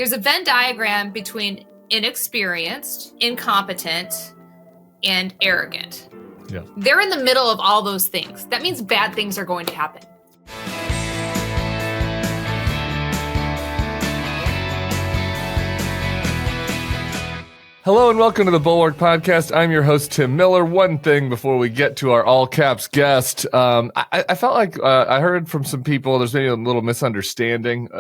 There's a Venn diagram between inexperienced, incompetent, and arrogant. Yeah. They're in the middle of all those things. That means bad things are going to happen. Hello and welcome to the Bulwark Podcast. I'm your host, Tim Miller. One thing before we get to our all-caps guest. I felt like I heard from some people, there's maybe a little misunderstanding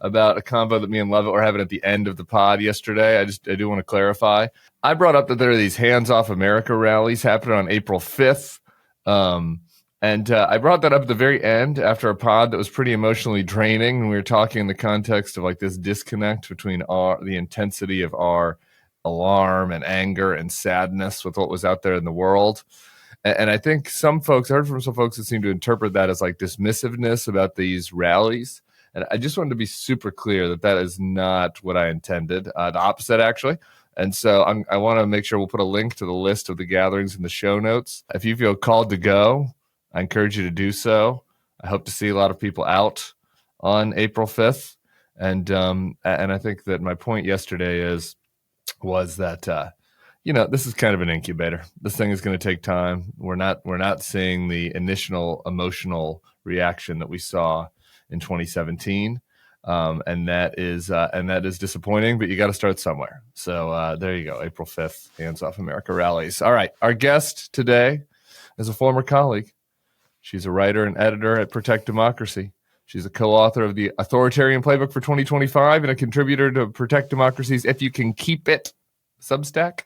about a convo that me and Levitt were having at the end of the pod yesterday. I do want to clarify. I brought up that there are these Hands Off America rallies happening on April 5th. And I brought that up at the very end after a pod that was pretty emotionally draining. And we were talking in the context of like this disconnect between the intensity of our alarm and anger and sadness with what was out there in the world. And I think I heard from some folks that seem to interpret that as like dismissiveness about these rallies. And I just wanted to be super clear that is not what I intended. The opposite, actually. And so I want to make sure we'll put a link to the list of the gatherings in the show notes. If you feel called to go, I encourage you to do so. I hope to see a lot of people out on April 5th. And I think that my point yesterday was that, this is kind of an incubator. This thing is going to take time. We're not seeing the initial emotional reaction that we saw in 2017. And that is disappointing, but you got to start somewhere. So there you go. April 5th, Hands Off America rallies. All right. Our guest today is a former colleague. She's a writer and editor at Protect Democracy. She's a co-author of the Authoritarian Playbook for 2025 and a contributor to Protect Democracy's If You Can Keep It Substack.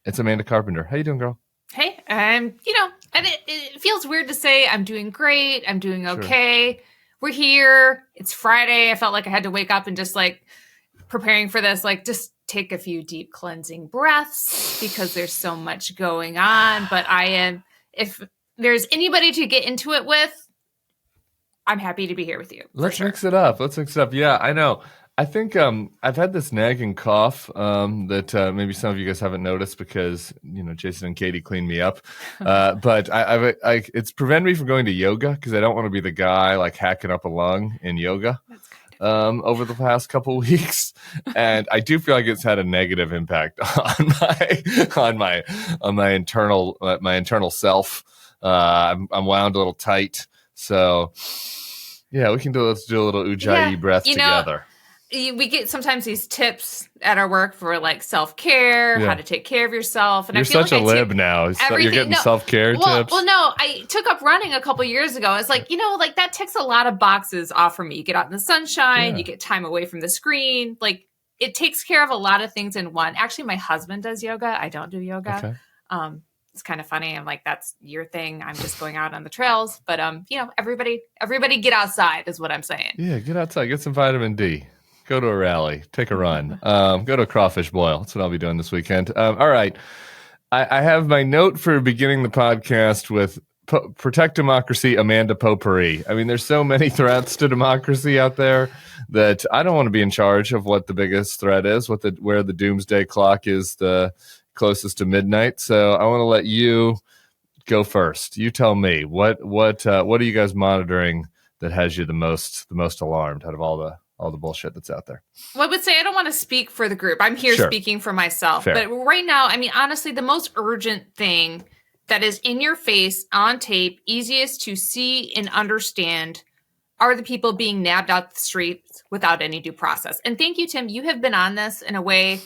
It's Amanda Carpenter. How you doing, girl? Hey, and it feels weird to say I'm doing great. I'm doing okay. Sure. We're here. It's Friday. I felt like I had to wake up and just like preparing for this, like just take a few deep cleansing breaths because there's so much going on. But if there's anybody to get into it with, I'm happy to be here with you. Let's mix it up. Yeah, I know. I think I've had this nagging cough that maybe some of you guys haven't noticed because Jason and Katie cleaned me up, but it's prevented me from going to yoga because I don't want to be the guy like hacking up a lung in yoga. That's kind of over the past couple of weeks, and I do feel like it's had a negative impact on my internal self. I'm wound a little tight, so yeah, let's do a little Ujjayi breath together. We get sometimes these tips at our work for like self-care, how to take care of yourself. And you're I feel such a lib now. You're getting self-care tips. Well, no, I took up running a couple years ago. It's like, like that ticks a lot of boxes off for me. You get out in the sunshine, you get time away from the screen. Like it takes care of a lot of things in one. Actually, my husband does yoga. I don't do yoga. Okay. It's kind of funny. I'm like, that's your thing. I'm just going out on the trails. But, everybody get outside is what I'm saying. Yeah, get outside. Get some vitamin D. Go to a rally. Take a run. Go to a crawfish boil. That's what I'll be doing this weekend. All right. I have my note for beginning the podcast with Protect Democracy, Amanda Potpourri. I mean, there's so many threats to democracy out there that I don't want to be in charge of what the biggest threat is, where the doomsday clock is the closest to midnight. So I want to let you go first. You tell me what are you guys monitoring that has you the most alarmed out of all the bullshit that's out there? Well, I would say I don't want to speak for the group. I'm here speaking for myself. Fair. But right now, I mean, honestly, the most urgent thing that is in your face, on tape, easiest to see and understand are the people being nabbed out the streets without any due process. And thank you, Tim. You have been on this in a way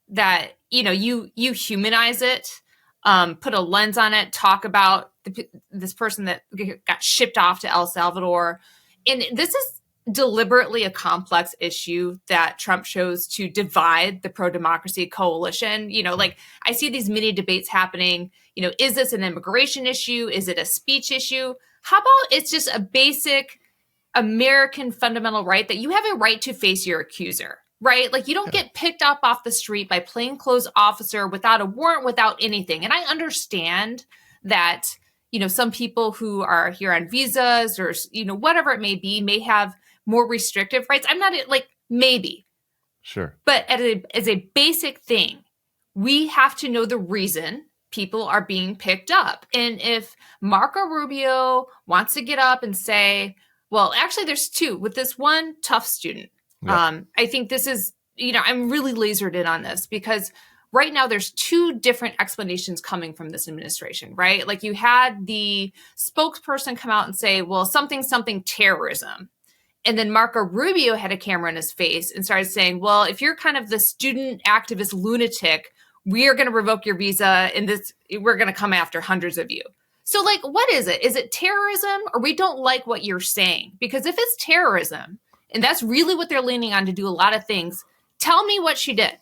that, you humanize it, put a lens on it, talk about this person that got shipped off to El Salvador. And this is deliberately a complex issue that Trump chose to divide the pro-democracy coalition. I see these mini debates happening. Is this an immigration issue? Is it a speech issue? How about it's just a basic American fundamental right that you have a right to face your accuser, right? Like you don't get picked up off the street by plainclothes officer without a warrant, without anything. And I understand that, some people who are here on visas or, whatever it may be, may have more restrictive rights. I'm not maybe. Sure. But as a basic thing, we have to know the reason people are being picked up. And if Marco Rubio wants to get up and say, well, actually there's two with this one tough student. Yeah. I think this is, I'm really lasered in on this because right now there's two different explanations coming from this administration, right? Like you had the spokesperson come out and say, well, something terrorism. And then Marco Rubio had a camera in his face and started saying, well, if you're kind of the student activist lunatic, we are going to revoke your visa and we're going to come after hundreds of you. So like, what is it? Is it terrorism or we don't like what you're saying? Because if it's terrorism, and that's really what they're leaning on to do a lot of things, tell me what she did.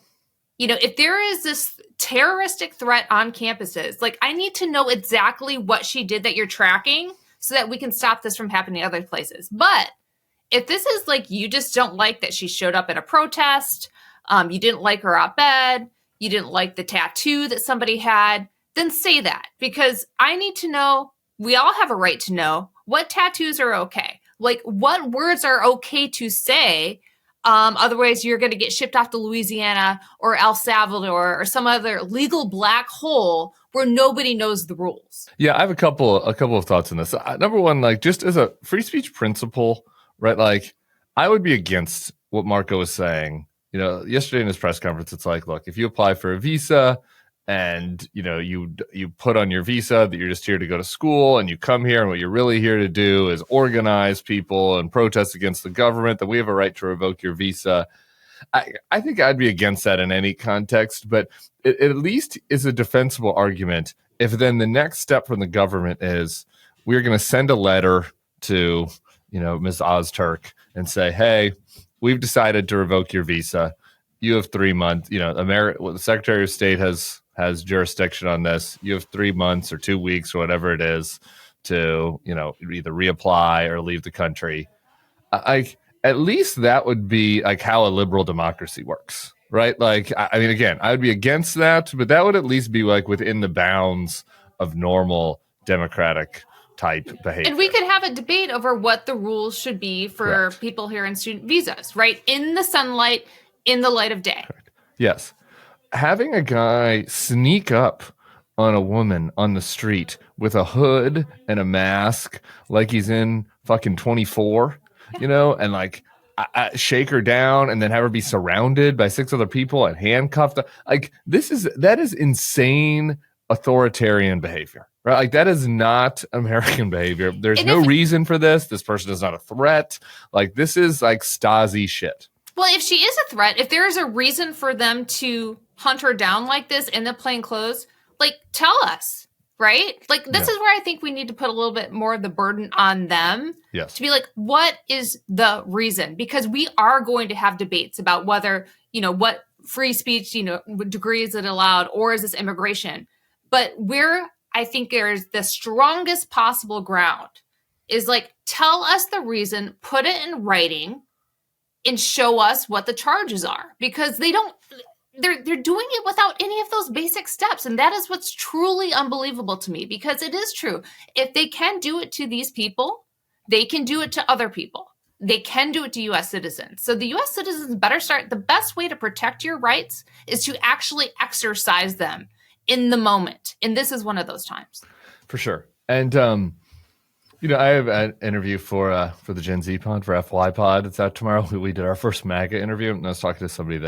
If there is this terroristic threat on campuses, like I need to know exactly what she did that you're tracking so that we can stop this from happening other places. But if this is like, you just don't like that she showed up at a protest, you didn't like her op-ed, you didn't like the tattoo that somebody had, then say that. Because I need to know, we all have a right to know, what tattoos are okay. Like what words are okay to say. Otherwise you're going to get shipped off to Louisiana or El Salvador or some other legal black hole where nobody knows the rules. Yeah, I have a couple of thoughts on this. Number one, like just as a free speech principle, right? Like I would be against what Marco was saying. Yesterday in his press conference, it's like, look, if you apply for a visa and, you put on your visa that you're just here to go to school and you come here and what you're really here to do is organize people and protest against the government, that we have a right to revoke your visa. I think I'd be against that in any context, but it at least is a defensible argument if then the next step from the government is we're going to send a letter to, Ms. Ozturk and say, hey, we've decided to revoke your visa. You have 3 months. The Secretary of State has jurisdiction on this. You have 3 months or 2 weeks or whatever it is to, either reapply or leave the country. At least that would be like how a liberal democracy works, right? Like, I mean, again, I would be against that, but that would at least be like within the bounds of normal democratic type behavior. And we could have a debate over what the rules should be for Correct. people here in student visas, right? In the sunlight, in the light of day. Correct. Yes. Having a guy sneak up on a woman on the street with a hood and a mask like he's in fucking 24, and like shake her down and then have her be surrounded by 6 other people and handcuffed. Like that is insane authoritarian behavior, right? Like that is not American behavior. There's no reason for this. This person is not a threat. Like this is like Stasi shit. Well, if she is a threat, if there is a reason for them to hunt her down like this in the plain clothes, like tell us, right? Like this is where I think we need to put a little bit more of the burden on them. Yes. To be like, what is the reason? Because we are going to have debates about whether, what free speech, degree is it allowed or is this immigration? But where I think there's the strongest possible ground is like, tell us the reason, put it in writing, and show us what the charges are. Because they're doing it without any of those basic steps. And that is what's truly unbelievable to me, because it is true. If they can do it to these people, they can do it to other people. They can do it to U.S. citizens. So the U.S. citizens better start. The best way to protect your rights is to actually exercise them in the moment. And this is one of those times. For sure. And, I have an interview for the Gen Z pod, for FY pod. It's out tomorrow. We did our first MAGA interview, and I was talking to somebody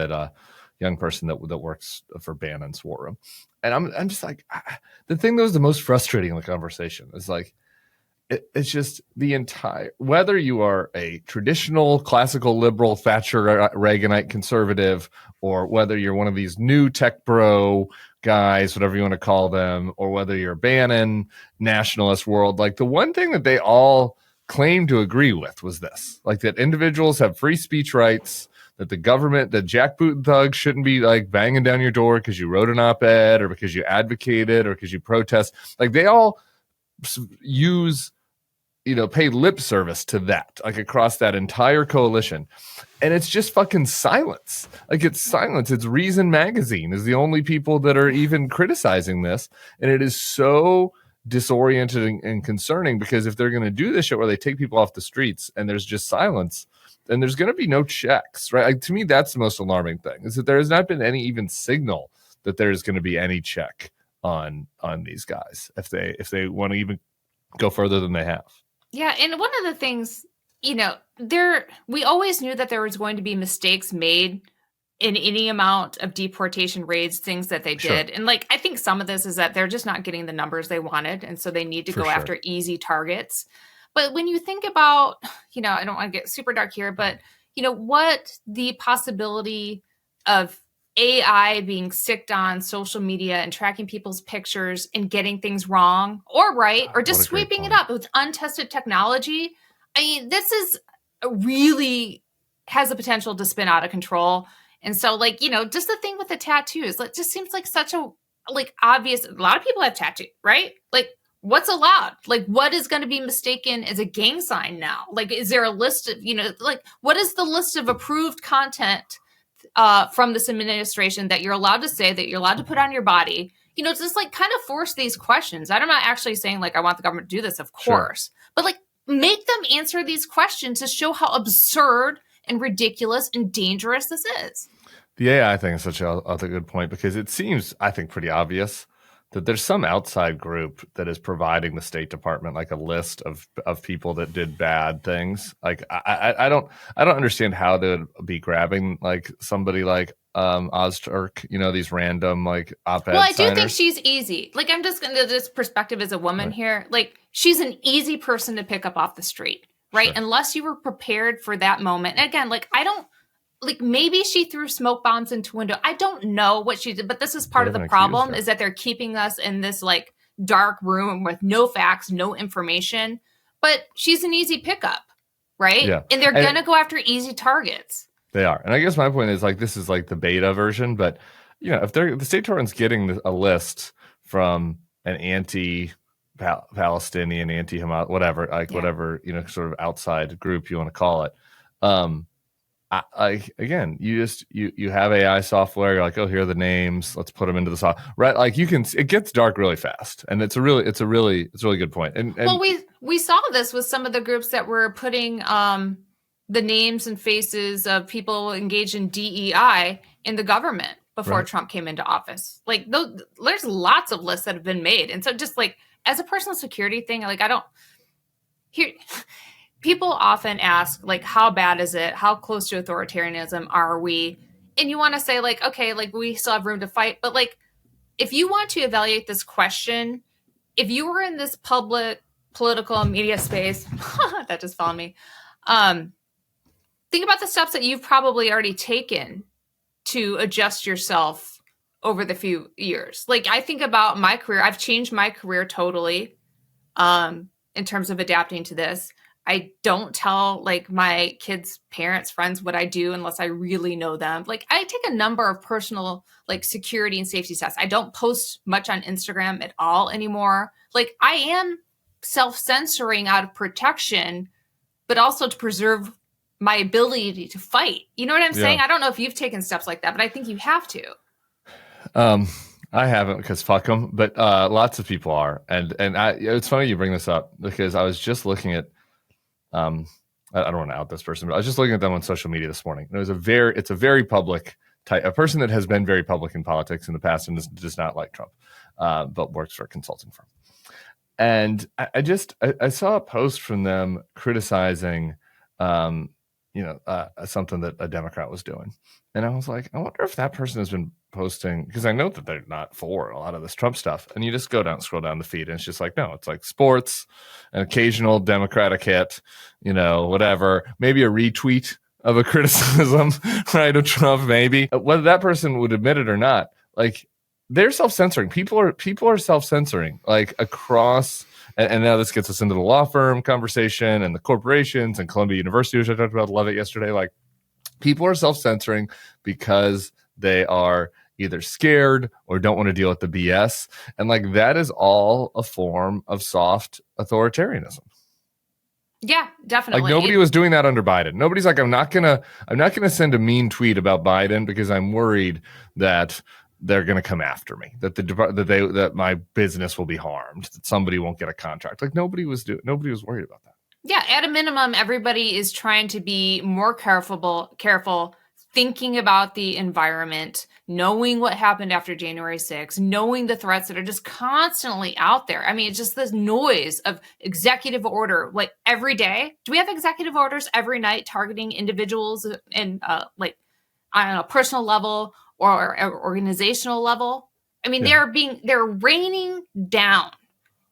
young person that works for Bannon's War Room. And I'm just like, the thing that was the most frustrating in the conversation is like, it's just the entire, whether you are a traditional classical liberal Thatcher Reaganite conservative, or whether you're one of these new tech bro guys, whatever you want to call them, or whether you're Bannon nationalist world, like the one thing that they all claim to agree with was this, like that individuals have free speech rights, that the government, that jackboot thugs shouldn't be like banging down your door because you wrote an op-ed or because you advocated or because you protest. Like they all use, pay lip service to that, like across that entire coalition. And it's just fucking silence. Like it's silence. It's Reason Magazine is the only people that are even criticizing this. And it is so disoriented and concerning, because if they're going to do this shit where they take people off the streets and there's just silence, then there's going to be no checks, right? Like, to me, that's the most alarming thing, is that there has not been any even signal that there's going to be any check on these guys if they want to even go further than they have. Yeah, and one of the things we always knew that there was going to be mistakes made in any amount of deportation raids, things that they did. And I think some of this is that they're just not getting the numbers they wanted. And so they need to go after easy targets. But when you think about, I don't want to get super dark here, but what the possibility of AI being sicked on social media and tracking people's pictures and getting things wrong or right, or just sweeping it up with untested technology. I mean, this is really has the potential to spin out of control. And so, just the thing with the tattoos, it just seems like such a, obvious, a lot of people have tattoos, right? What's allowed? What is going to be mistaken as a gang sign now? Is there a list of, what is the list of approved content from this administration that you're allowed to say, that you're allowed to put on your body? Just kind of force these questions. I'm not actually saying I want the government to do this, of course, but make them answer these questions to show how absurd and ridiculous and dangerous this is. The AI thing is such a good point, because it seems, I think, pretty obvious that there's some outside group that is providing the State Department a list of people that did bad things. I don't understand how they would be grabbing somebody like Ozturk, these random op-ed Well, I do signers. think she's easy. I'm just going to this perspective as a woman here. She's an easy person to pick up off the street, right? Sure. Unless you were prepared for that moment. And again, I don't, maybe she threw smoke bombs into window. I don't know what she did, but this is part of the problem, is that they're keeping us in this dark room with no facts, no information. But she's an easy pickup, right? Yeah. And they're going to go after easy targets. They are. And I guess my point is this is the beta version, but if the State Department's getting a list from an anti-Palestinian, anti-Hamas, whatever, whatever, sort of outside group you want to call it. Again, you have AI software. You're oh, here are the names. Let's put them into the software. Right? It gets dark really fast, and it's a really good point. And well, we saw this with some of the groups that were putting the names and faces of people engaged in DEI in the government before Trump came into office. There's lots of lists that have been made, and so just as a personal security thing, I don't hear. People often ask, how bad is it? How close to authoritarianism are we? And you want to say, okay, we still have room to fight. But, if you want to evaluate this question, if you were in this public, political, media space, that just followed me, think about the steps that you've probably already taken to adjust yourself over the few years. I think about my career. I've changed my career totally in terms of adapting to this. I don't tell my kids' parents, friends what I do unless I really know them. I take a number of personal security and safety tests. I don't post much on Instagram at all anymore. I am self-censoring out of protection, but also to preserve my ability to fight. You know what I'm saying? I don't know if you've taken steps like that, but I think you have to. I haven't, because fuck them, but lots of people are. And it's funny you bring this up, because I was just looking at, I don't want to out this person, but I was just looking at them on social media this morning. And it's a very public type, a person that has been very public in politics in the past and does not like Trump, but works for a consulting firm. And I saw a post from them criticizing, something that a Democrat was doing. And I was I wonder if that person has been posting, because I know that they're not for a lot of this Trump stuff. And you just scroll down the feed, and it's just no, it's sports, an occasional Democratic hit, whatever, maybe a retweet of a criticism, right, of Trump, maybe. Whether that person would admit it or not, they're self-censoring. People are self-censoring, across. And now this gets us into the law firm conversation and the corporations and Columbia University, which I talked about, love it yesterday. People are self-censoring because they are either scared or don't want to deal with the BS. And that is all a form of soft authoritarianism. Yeah, definitely. Nobody was doing that under Biden. Nobody's I'm not gonna send a mean tweet about Biden because I'm worried that they're going to come after me, that my business will be harmed, that somebody won't get a contract. Nobody was worried about that. Yeah, at a minimum, everybody is trying to be more careful thinking about the environment, knowing what happened after January 6th, knowing the threats that are just constantly out there. I mean, it's just this noise of executive order, like every day. Do we have executive orders every night targeting individuals and like on a personal level or organizational level? I mean, they're raining down.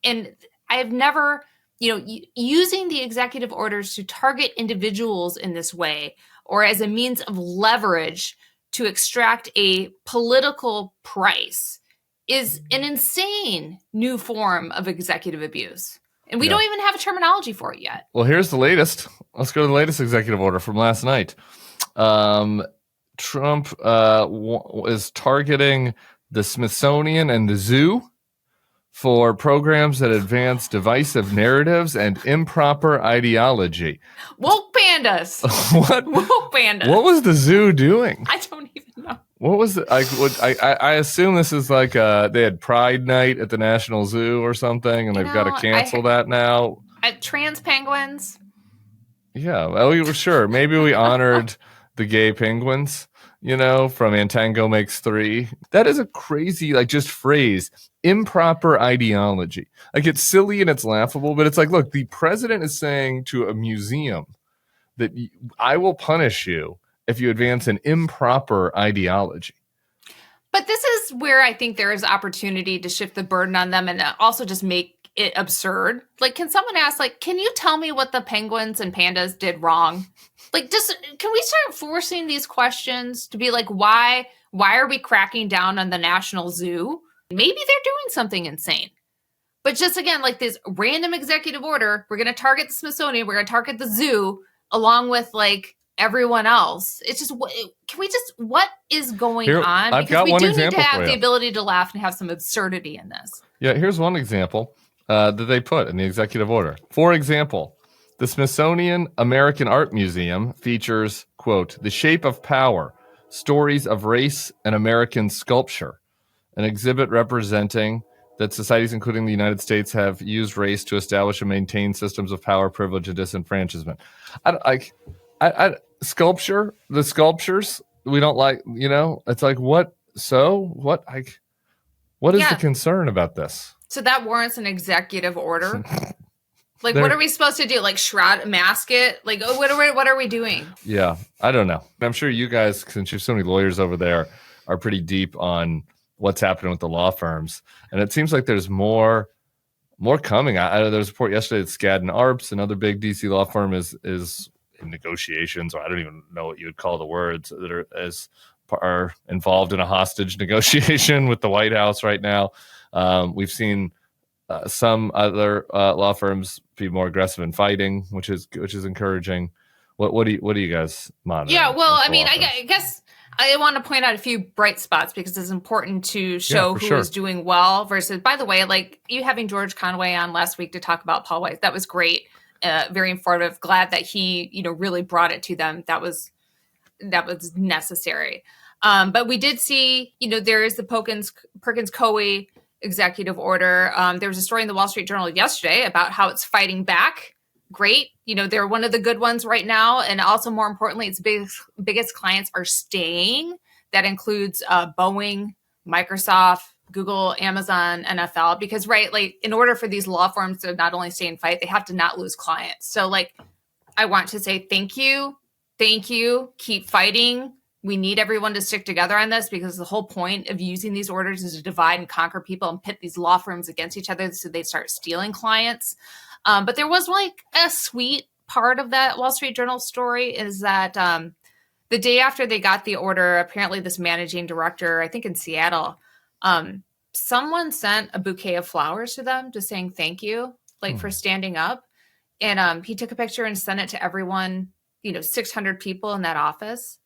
And I have never, using the executive orders to target individuals in this way or as a means of leverage to extract a political price is an insane new form of executive abuse. And we don't even have a terminology for it yet. Well, here's the latest. Let's go to the latest executive order from last night. Trump is targeting the Smithsonian and the zoo for programs that advance divisive narratives and improper ideology. Woke pandas. What? Woke pandas. What was the zoo doing? I don't even know. What was it? I assume this is like they had Pride Night at the National Zoo or something, and they've got to cancel that now. Trans penguins. Yeah, well, sure. Maybe we honored the gay penguins, from Antango Makes Three. That is a crazy, just phrase. Improper ideology. It's silly and it's laughable, but it's like, look, the president is saying to a museum that I will punish you if you advance an improper ideology. But this is where I think there is opportunity to shift the burden on them and also just make it absurd. Can someone ask, can you tell me what the penguins and pandas did wrong? Can we start forcing these questions to be why are we cracking down on the National Zoo? Maybe they're doing something insane. But just again, this random executive order, we're going to target the Smithsonian, we're going to target the zoo, along with everyone else. It's just, what is going on? Because we do need to have the ability to laugh and have some absurdity in this. Yeah, here's one example that they put in the executive order. For example, the Smithsonian American Art Museum features, quote, The Shape of Power, Stories of Race and American Sculpture, an exhibit representing that societies, including the United States, have used race to establish and maintain systems of power, privilege, and disenfranchisement. Sculpture, the sculptures, we don't like, it's what? So what? What is the concern about this? So that warrants an executive order? What are we supposed to do? Shroud, mask it? What are we doing? Yeah, I don't know. I'm sure you guys, since you have so many lawyers over there, are pretty deep on what's happening with the law firms. And it seems like there's more coming. There was a report yesterday that Skadden Arps, another big DC law firm, is in negotiations, or I don't even know what you would call the words, that are involved in a hostage negotiation with the White House right now. We've seen some other law firms be more aggressive in fighting, which is encouraging. What do you guys monitor? Yeah, well, I mean, I guess I want to point out a few bright spots because it's important to show who is doing well versus, by the way, you having George Conway on last week to talk about Paul Weiss, that was great. Very informative. Glad that he, really brought it to them. That was necessary. But we did see, there is the Perkins Coie executive order. There was a story in the Wall Street Journal yesterday about how it's fighting back. Great. They're one of the good ones right now. And also, more importantly, its biggest clients are staying. That includes Boeing, Microsoft, Google, Amazon, NFL, because, in order for these law firms to not only stay and fight, they have to not lose clients. So, I want to say thank you. Keep fighting. We need everyone to stick together on this because the whole point of using these orders is to divide and conquer people and pit these law firms against each other so they start stealing clients. But there was a sweet part of that Wall Street Journal story is that the day after they got the order, apparently this managing director, I think in Seattle, someone sent a bouquet of flowers to them just saying thank you, for standing up. And he took a picture and sent it to everyone, 600 people in that office.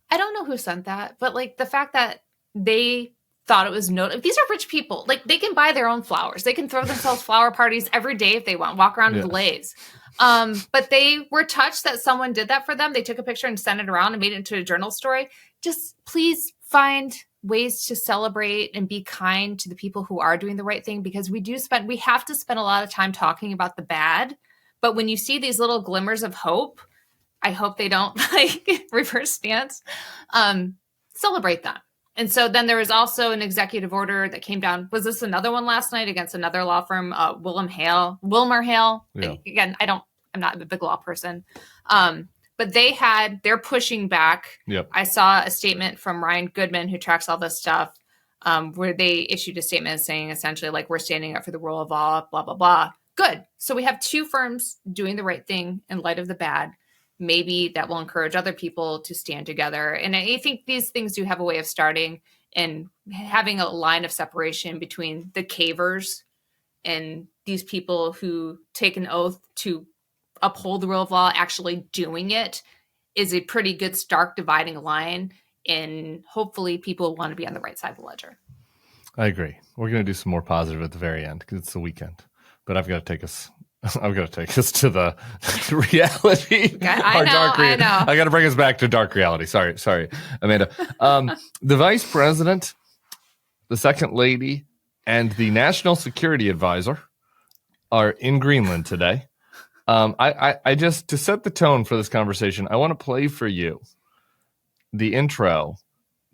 I don't know who sent that, but the fact that they thought it was these are rich people. They can buy their own flowers. They can throw themselves flower parties every day if they want, walk around with leis. But they were touched that someone did that for them. They took a picture and sent it around and made it into a journal story. Just please find ways to celebrate and be kind to the people who are doing the right thing, because we have to spend a lot of time talking about the bad. But when you see these little glimmers of hope, I hope they don't reverse stance. Celebrate them. And so then there was also an executive order that came down. Was this another one last night against another law firm, Wilmer Hale? Yeah. Again, I'm not a big law person. But they're pushing back. Yep. I saw a statement from Ryan Goodman, who tracks all this stuff, where they issued a statement saying essentially like, we're standing up for the rule of law, blah, blah, blah. Good. So we have two firms doing the right thing in light of the bad. Maybe that will encourage other people to stand together. And I think these things do have a way of starting and having a line of separation between the cavers and these people who take an oath to uphold the rule of law, actually doing it is a pretty good stark dividing line. And hopefully people want to be on the right side of the ledger. I agree. We're going to do some more positive at the very end because it's the weekend. But I've got to take us to the reality. I know. I got to bring us back to dark reality. Sorry, Amanda. The vice president, the second lady, and the national security advisor are in Greenland today. I just, to set the tone for this conversation, I want to play for you the intro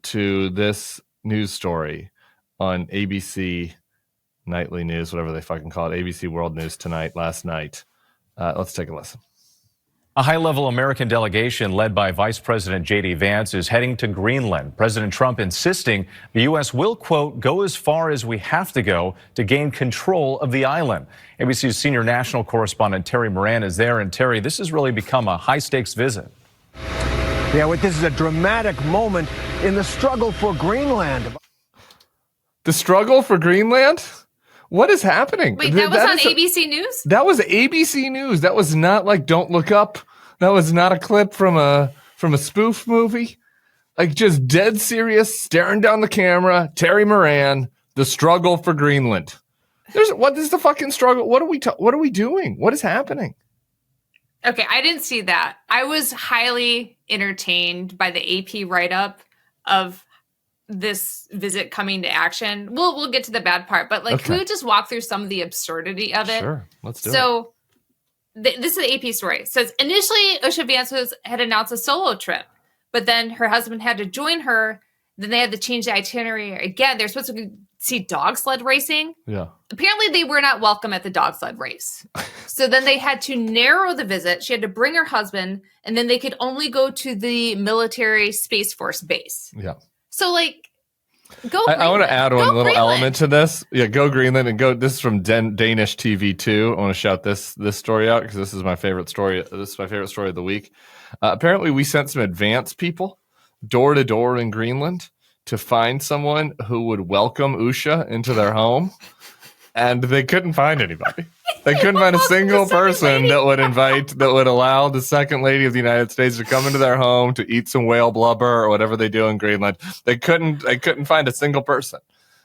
to this news story on ABC Nightly News, whatever they fucking call it, ABC World News last night. Let's take a listen. A high-level American delegation led by Vice President J.D. Vance is heading to Greenland. President Trump insisting the U.S. will, quote, go as far as we have to go to gain control of the island. ABC's senior national correspondent Terry Moran is there. And Terry, this has really become a high-stakes visit. Yeah, this is a dramatic moment in the struggle for Greenland. The struggle for Greenland? What is happening? Wait, that was on ABC News? That was ABC News. That was not like Don't Look Up. That was not a clip from a spoof movie. Like just dead serious, staring down the camera. Terry Moran, the struggle for Greenland. What is the fucking struggle? What are we doing? What is happening? Okay, I didn't see that. I was highly entertained by the AP write-up of this visit coming to action. We'll get to the bad part, but can we just walk through some of the absurdity of it? Sure, let's do it. So this is the AP story. It says, initially, Usha Vance had announced a solo trip, but then her husband had to join her. Then they had to change the itinerary again. They're supposed to see dog sled racing. Yeah. Apparently, they were not welcome at the dog sled race. So then they had to narrow the visit. She had to bring her husband, and then they could only go to the military Space Force base. Yeah. So, go Greenland. I want to add one little Greenland. element to this. Yeah, go Greenland and go. This is from Danish TV 2. I want to shout this story out because this is my favorite story. This is my favorite story of the week. Apparently, we sent some advance people door to door in Greenland to find someone who would welcome Usha into their home, and they couldn't find anybody. They couldn't find a single person that would allow the second lady of the United States to come into their home to eat some whale blubber or whatever they do in Greenland. They couldn't find a single person.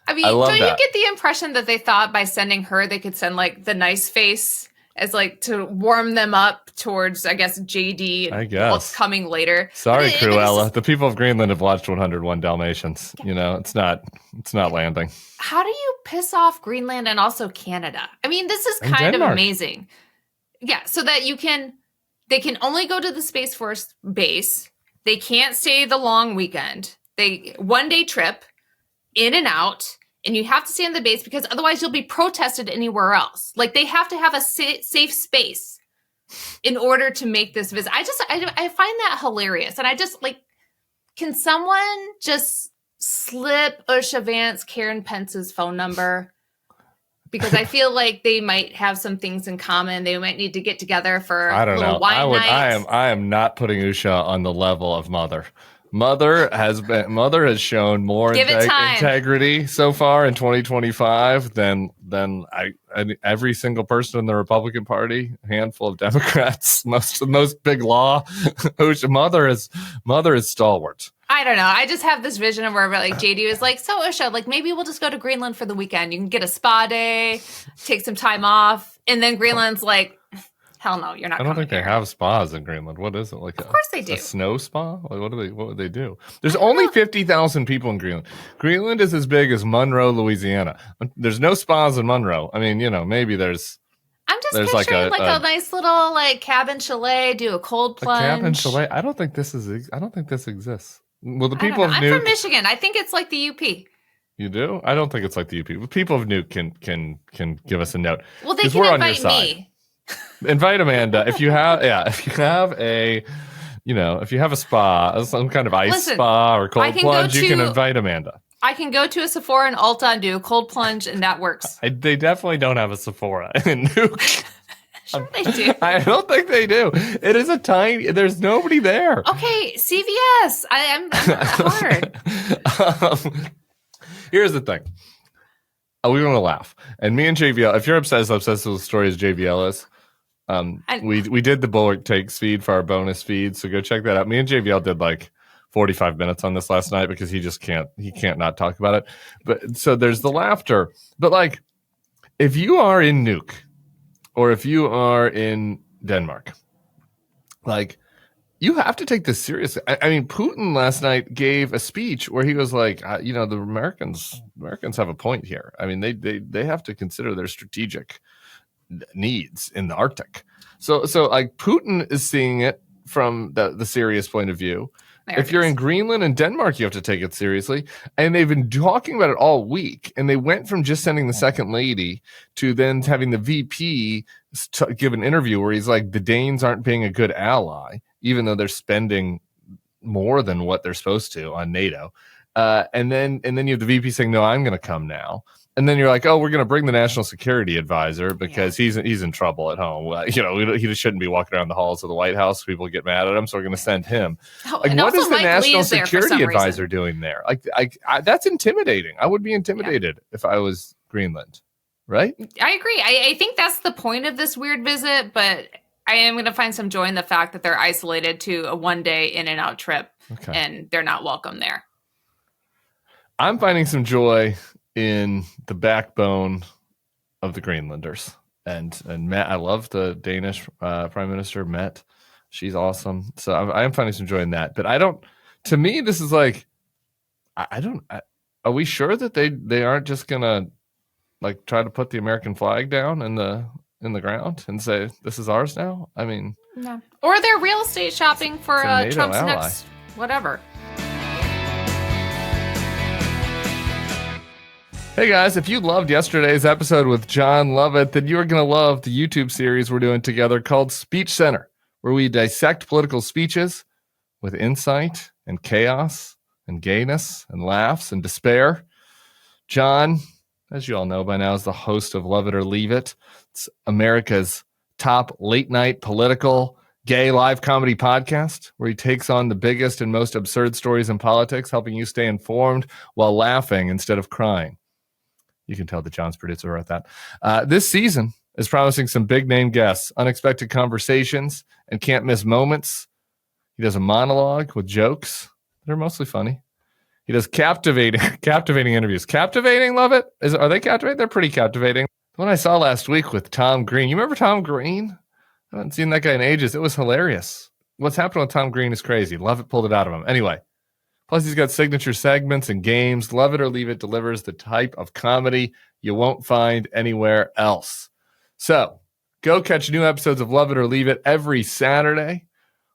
I mean, don't you get the impression that they thought by sending her, they could send the nice face as to warm them up towards, I guess, JD and what's coming later. Sorry, Cruella. The people of Greenland have watched 101 Dalmatians. It's not landing. How do you piss off Greenland and also Canada? I mean, this is kind of amazing. Yeah, so that they can only go to the Space Force base. They can't stay the long weekend. One day trip, in and out. And you have to stay on the base because otherwise you'll be protested anywhere else. They have to have a safe space in order to make this visit. I find that hilarious. And I just can someone just slip Usha Vance, Karen Pence's phone number? Because I feel like they might have some things in common. They might need to get together for I don't know. wine night. I am not putting Usha on the level of Mother. Mother has shown more integrity so far in 2025 than every single person in the Republican Party, a handful of Democrats, most big law. Mother is stalwart. I don't know. I just have this vision of where JD was so Usha, maybe we'll just go to Greenland for the weekend. You can get a spa day, take some time off, and then Greenland's hell no, you're not. I don't think they have spas in Greenland. What is it like? Of course they do. A snow spa? What would they do? There's only 50,000 people in Greenland. Greenland is as big as Monroe, Louisiana. There's no spas in Monroe. I mean, maybe there's I'm just picturing a nice little cabin chalet, do a cold plunge. A cabin chalet? I don't think this exists. Well, the people of Nuke. I'm from Michigan. I think it's like the UP. You do? I don't think it's like the UP. The people of Nuke can give us a note. Well, they can invite me. Invite Amanda if you have a spa, some kind of ice spa or cold plunge. You can invite Amanda. I can go to a Sephora in Alta and do a cold plunge, and that works. They definitely don't have a Sephora in Nuke. Sure they do. I don't think they do. It is a tiny. There's nobody there. Okay, CVS. I'm hard. Here's the thing. We're gonna laugh, and me and JVL. If you're obsessed with the story as JVL is, we did the Bulwark Takes feed for our bonus feed, so go check that out. Me and JVL did 45 minutes on this last night because he can't not talk about it. But so there's the laughter. But if you are in Nuke or if you are in Denmark, you have to take this seriously. I mean, Putin last night gave a speech where he was like, the Americans have a point here. I mean, they have to consider their strategic needs in the Arctic. So Putin is seeing it from the serious point of view. If you're in Greenland and Denmark, you have to take it seriously. And they've been talking about it all week. And they went from just sending the second lady to then having the VP give an interview where he's like, the Danes aren't being a good ally, even though they're spending more than what they're supposed to on NATO. And then you have the VP saying, no, I'm going to come now. And then you're like, oh, we're going to bring the national security advisor because he's in trouble at home. He shouldn't be walking around the halls of the White House. People get mad at him, so we're going to send him. What is the national security advisor doing there? That's intimidating. I would be intimidated if I was Greenland, right? I agree. I think that's the point of this weird visit, but I am going to find some joy in the fact that they're isolated to a one-day in and out trip, and they're not welcome there. I'm finding some joy in the backbone of the Greenlanders. And Matt, I love the Danish Prime Minister, Mette. She's awesome. So I am finding some joy in that. But to me, this is are we sure that they aren't just going to try to put the American flag down in the ground and say, this is ours now? I mean. No. Or they're real estate shopping for Trump's next whatever. Hey guys, if you loved yesterday's episode with John Lovett, then you're going to love the YouTube series we're doing together called SpeechCenter, where we dissect political speeches with insight and chaos and gayness and laughs and despair. John, as you all know by now, is the host of Love It or Leave It. It's America's top late-night political gay live comedy podcast, where he takes on the biggest and most absurd stories in politics, helping you stay informed while laughing instead of crying. You can tell that John's producer wrote that. This season is promising some big-name guests, unexpected conversations, and can't-miss moments. He does a monologue with jokes that are mostly funny. He does captivating interviews. Captivating, love it. Are they captivating? They're pretty captivating. The one I saw last week with Tom Green. You remember Tom Green? I haven't seen that guy in ages. It was hilarious. What's happening with Tom Green is crazy. Love it pulled it out of him. Anyway. Plus, he's got signature segments and games. Love It or Leave It delivers the type of comedy you won't find anywhere else. So, go catch new episodes of Love It or Leave It every Saturday.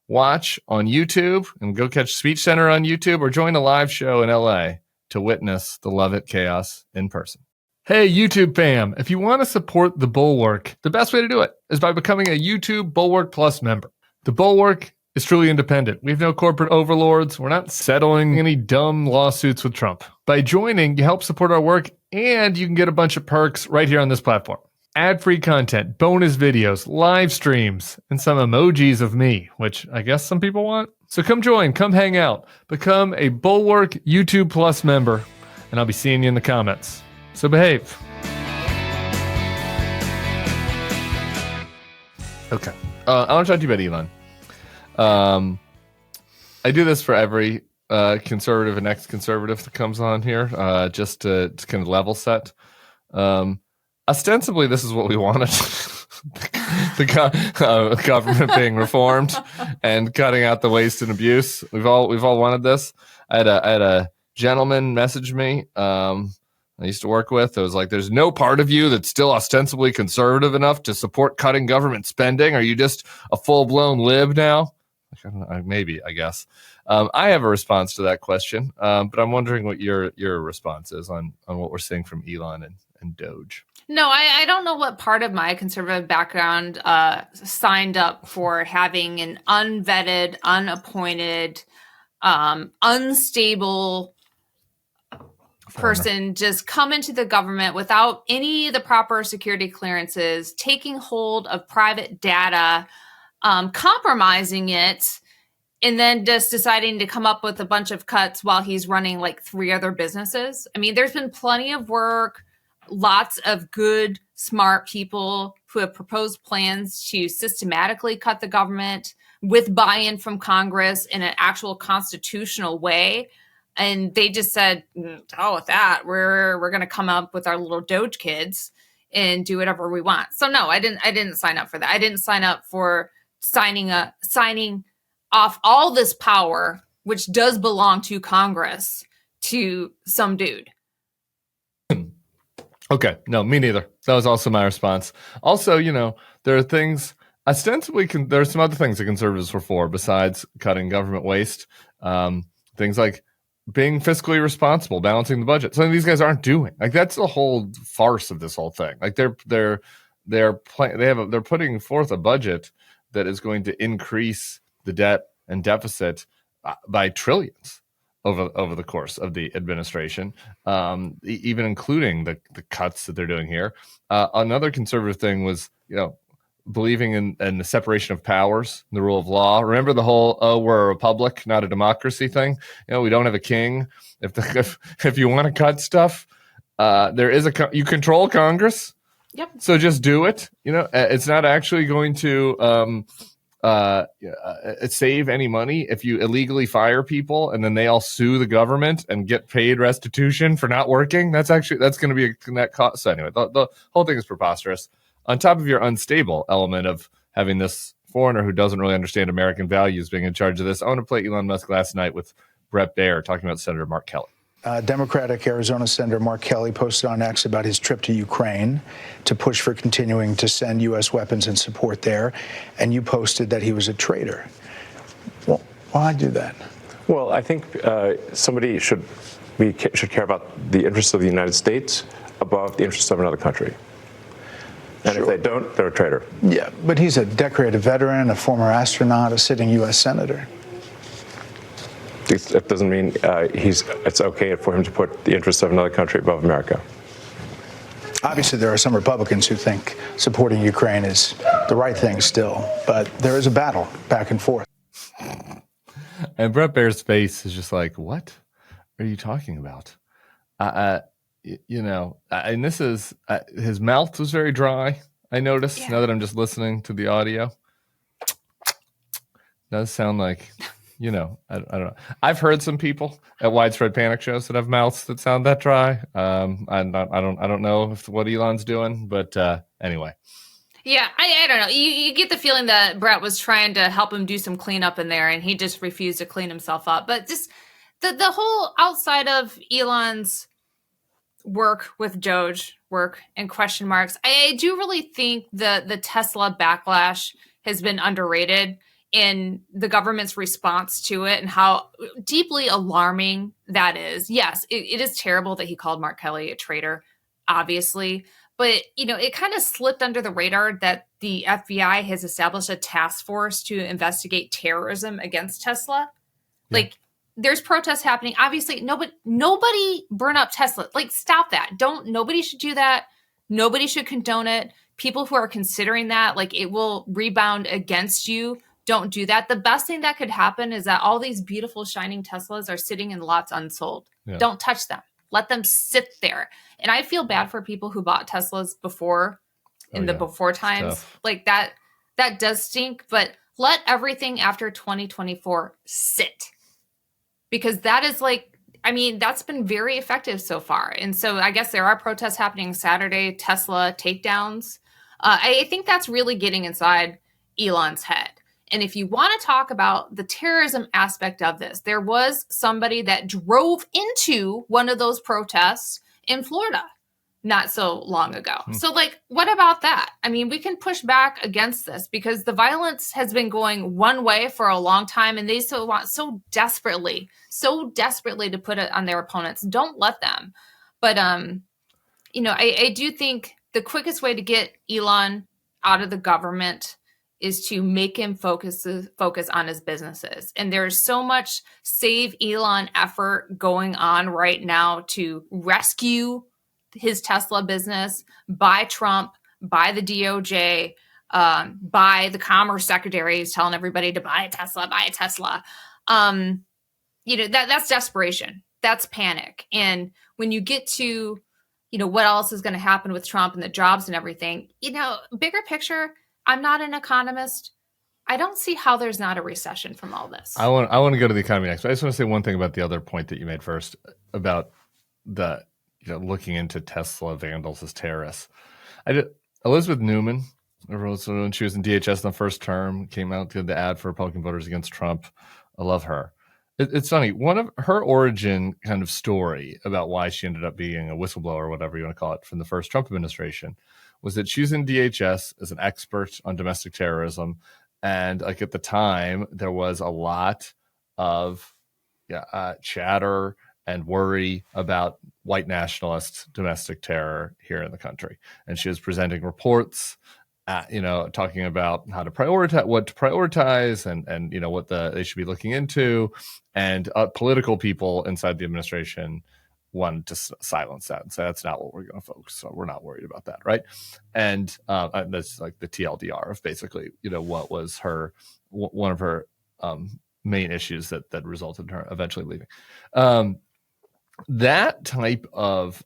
Watch on YouTube and go catch SpeechCenter on YouTube or join a live show in LA to witness the Love It chaos in person. Hey, YouTube fam, if you want to support the Bulwark, the best way to do it is by becoming a YouTube Bulwark Plus member. The Bulwark is truly independent. We have no corporate overlords. We're not settling any dumb lawsuits with Trump. By joining, you help support our work, and you can get a bunch of perks right here on this platform. Ad-free content, bonus videos, live streams, and some emojis of me, which I guess some people want. So come join, come hang out, become a Bulwark YouTube Plus member, and I'll be seeing you in the comments. So behave. Okay. I want to talk to you about Elon. I do this for every conservative and ex-conservative that comes on here, just to kind of level set. Ostensibly, this is what we wanted: the government being reformed and cutting out the waste and abuse. We've all wanted this. I had a gentleman message me. I used to work with. It was like, there's no part of you that's still ostensibly conservative enough to support cutting government spending. Are you just a full-blown lib now? I don't know, maybe, I guess. I have a response to that question, but I'm wondering what your response is on what we're seeing from Elon and Doge. No, I don't know what part of my conservative background signed up for having an unvetted, unappointed, unstable person just come into the government without any of the proper security clearances, taking hold of private data, compromising it, and then just deciding to come up with a bunch of cuts while he's running like 3 other businesses. I mean, there's been plenty of work, lots of good, smart people who have proposed plans to systematically cut the government with buy-in from Congress in an actual constitutional way. And they just said, oh, with that, we're going to come up with our little Doge kids and do whatever we want. So no, I didn't sign up for that. I didn't sign up for signing off all this power, which does belong to Congress, to some dude. Okay. No, me neither. That was also my response. Also, there are things ostensibly, there are some other things that conservatives were for besides cutting government waste. Things like being fiscally responsible, balancing the budget. Something these guys aren't doing. Like, that's the whole farce of this whole thing. Like, they're putting forth a budget that is going to increase the debt and deficit by trillions over the course of the administration, even including the cuts that they're doing here. Another conservative thing was, believing in the separation of powers, the rule of law. Remember the whole we're a republic, not a democracy thing. We don't have a king. If you want to cut stuff, you control Congress. Yep. So just do it. It's not actually going to save any money if you illegally fire people and then they all sue the government and get paid restitution for not working. That's going to be a net cost. So anyway, the whole thing is preposterous. On top of your unstable element of having this foreigner who doesn't really understand American values being in charge of this, I want to play Elon Musk last night with Brett Baer talking about Senator Mark Kelly. Democratic Arizona Senator Mark Kelly posted on X about his trip to Ukraine to push for continuing to send U.S. weapons and support there, and you posted that he was a traitor. Well, why do that? Well, I think somebody should care about the interests of the United States above the interests of another country. And If they don't, they're a traitor. Yeah, but he's a decorated veteran, a former astronaut, a sitting U.S. senator. It doesn't mean it's okay for him to put the interests of another country above America. Obviously, there are some Republicans who think supporting Ukraine is the right thing still, but there is a battle back and forth. And Brett Baer's face is just like, what are you talking about? And this is his mouth was very dry. I noticed now that I'm just listening to the audio. Does sound like, I don't know. I've heard some people at widespread panic shows that have mouths that sound that dry. I don't know what Elon's doing, but anyway. Yeah, I don't know. You get the feeling that Brett was trying to help him do some cleanup in there, and he just refused to clean himself up. But just the whole outside of Elon's work with Doge, work and question marks, I do really think the Tesla backlash has been underrated in the government's response to it and how deeply alarming that is. Yes, it is terrible that he called Mark Kelly a traitor, obviously. But, it kind of slipped under the radar that the FBI has established a task force to investigate terrorism against Tesla. Yeah. Like, there's protests happening. Obviously, nobody burn up Tesla. Like, stop that. Nobody should do that. Nobody should condone it. People who are considering that, like, it will rebound against you, don't do that. The best thing that could happen is that all these beautiful shining Teslas are sitting in lots unsold. Yeah. Don't touch them. Let them sit there. And I feel bad for people who bought Teslas before, before times. Like that does stink, but let everything after 2024 sit. Because that is that's been very effective so far. And so I guess there are protests happening Saturday, Tesla takedowns. I think that's really getting inside Elon's head. And if you want to talk about the terrorism aspect of this, there was somebody that drove into one of those protests in Florida not so long ago. So like, what about that? I mean, we can push back against this because the violence has been going one way for a long time, and they still want so desperately to put it on their opponents. Don't let them. But, I do think the quickest way to get Elon out of the government is to make him focus on his businesses. And there's so much Save Elon effort going on right now to rescue his Tesla business, by Trump, by the DOJ, by the Commerce Secretary who's telling everybody to buy a Tesla, buy a Tesla. That's desperation. That's panic. And when you get to, what else is going to happen with Trump and the jobs and everything, bigger picture, I'm not an economist. I don't see how there's not a recession from all this. I want to go to the economy next, but I just want to say one thing about the other point that you made first about the looking into Tesla vandals as terrorists. Elizabeth Newman, when she was in DHS in the first term, came out to the ad for Republican voters against Trump. I love her. It's funny. One of her origin kind of story about why she ended up being a whistleblower, or whatever you want to call it, from the first Trump administration, was that she was in DHS as an expert on domestic terrorism. And like at the time, there was a lot of chatter and worry about white nationalist domestic terror here in the country. And she was presenting reports, talking about how to prioritize, what to prioritize, and what they should be looking into. And political people inside the administration wanted to silence that and say, that's not what we're going to focus on. We're not worried about that, right? And that's like the TLDR of basically, what was one of her main issues that resulted in her eventually leaving. That type of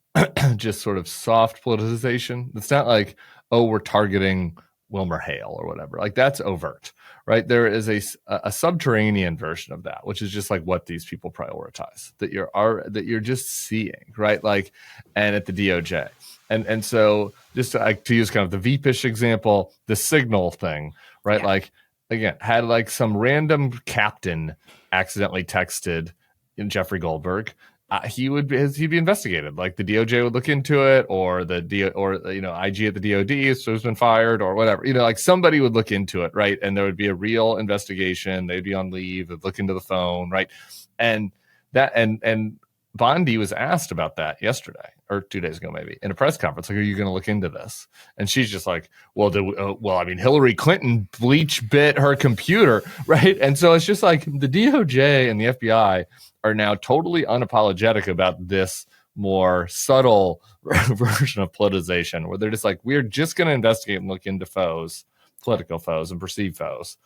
just sort of soft politicization, it's not like, oh, we're targeting Wilmer Hale or whatever. Like, that's overt, right? There is a subterranean version of that, which is just like what these people prioritize that you're just seeing, right? Like, and at the DOJ. And so just to use kind of the V-Pish example, the Signal thing, right? Yeah. Like, again, had like some random captain accidentally texted in Jeffrey Goldberg, he'd be investigated. Like the DOJ would look into it, or IG at the DOD so has been fired, or whatever. Like somebody would look into it, right? And there would be a real investigation. They'd be on leave, they'd look into the phone, right? And Bondi was asked about that yesterday or 2 days ago, maybe in a press conference. Like, are you going to look into this? And she's just like, Hillary Clinton bleach bit her computer, right? And so it's just like the DOJ and the FBI are now totally unapologetic about this more subtle version of politicization, where they're just like, we're just going to investigate and look into foes, political foes and perceived foes.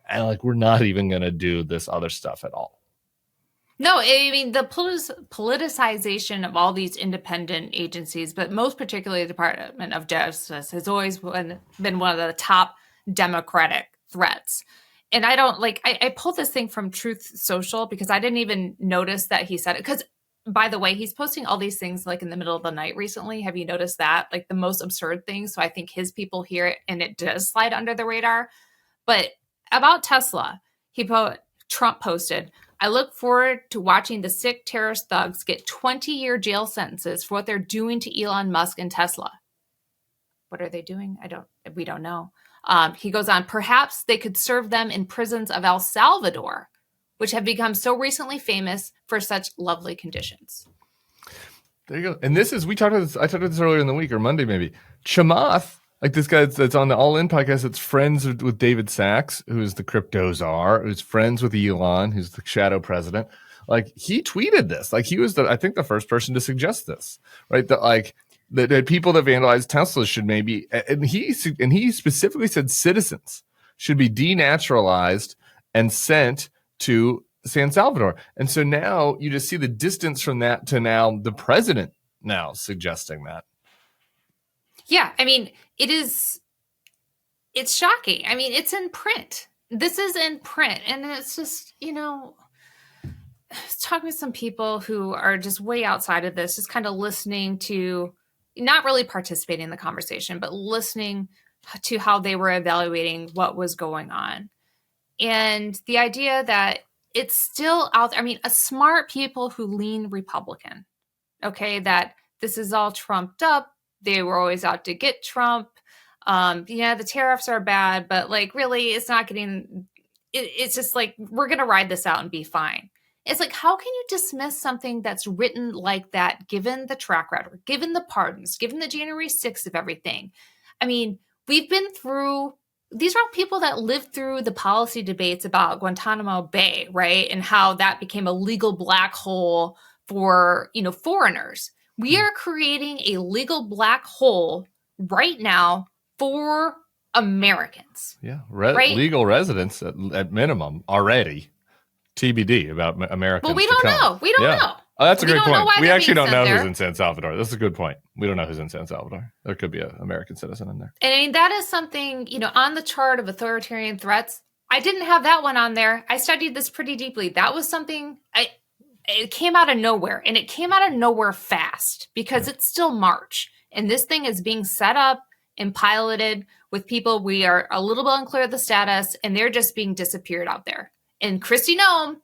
And like, we're not even going to do this other stuff at all. No, I mean, the politicization of all these independent agencies, but most particularly the Department of Justice, has always been one of the top Democratic threats. And I pulled this thing from Truth Social because I didn't even notice that he said it. Because, by the way, he's posting all these things like in the middle of the night recently. Have you noticed that? Like the most absurd things. So I think his people hear it and it does slide under the radar. But about Tesla, Trump posted, I look forward to watching the sick terrorist thugs get 20-year jail sentences for what they're doing to Elon Musk and Tesla. What are they doing? We don't know. He goes on, perhaps they could serve them in prisons of El Salvador, which have become so recently famous for such lovely conditions. There you go. And I talked about this earlier in the week, or Monday maybe. Chamath, like this guy that's on the All In podcast, that's friends with David Sachs, who's the crypto czar, who's friends with Elon, who's the shadow president. Like, he tweeted this. Like, he was I think the first person to suggest this, right? That people that vandalize Tesla should maybe, and he specifically said citizens should be denaturalized and sent to San Salvador. And so now you just see the distance from that to now the president now suggesting that. Yeah, I mean, it's shocking. I mean, it's in print. This is in print. And it's just, talking with some people who are just way outside of this, just kind of listening to, not really participating in the conversation, but listening to how they were evaluating what was going on. And the idea that it's still out there. I mean, smart people who lean Republican, okay, that this is all trumped up. They were always out to get Trump. The tariffs are bad, but like, really, it's not getting, it's just like, we're going to ride this out and be fine. It's like, how can you dismiss something that's written like that, given the track record, given the pardons, given the January 6th of everything? I mean, we've been through, these are all people that lived through the policy debates about Guantanamo Bay, right? And how that became a legal black hole for, foreigners. We are creating a legal black hole right now for Americans. Yeah, right? Legal residents at minimum already. TBD about Americans. Well, we don't know. We don't know. Oh, that's a great point. We actually don't know there. who's in San Salvador. That's a good point. We don't know who's in San Salvador. There could be an American citizen in there. And I mean, that is something, on the chart of authoritarian threats. I didn't have that one on there. I studied this pretty deeply. That was something it came out of nowhere, and it came out of nowhere fast because it's still March, and this thing is being set up and piloted with people. We are a little bit unclear of the status, and they're just being disappeared out there. And Kristi Noem,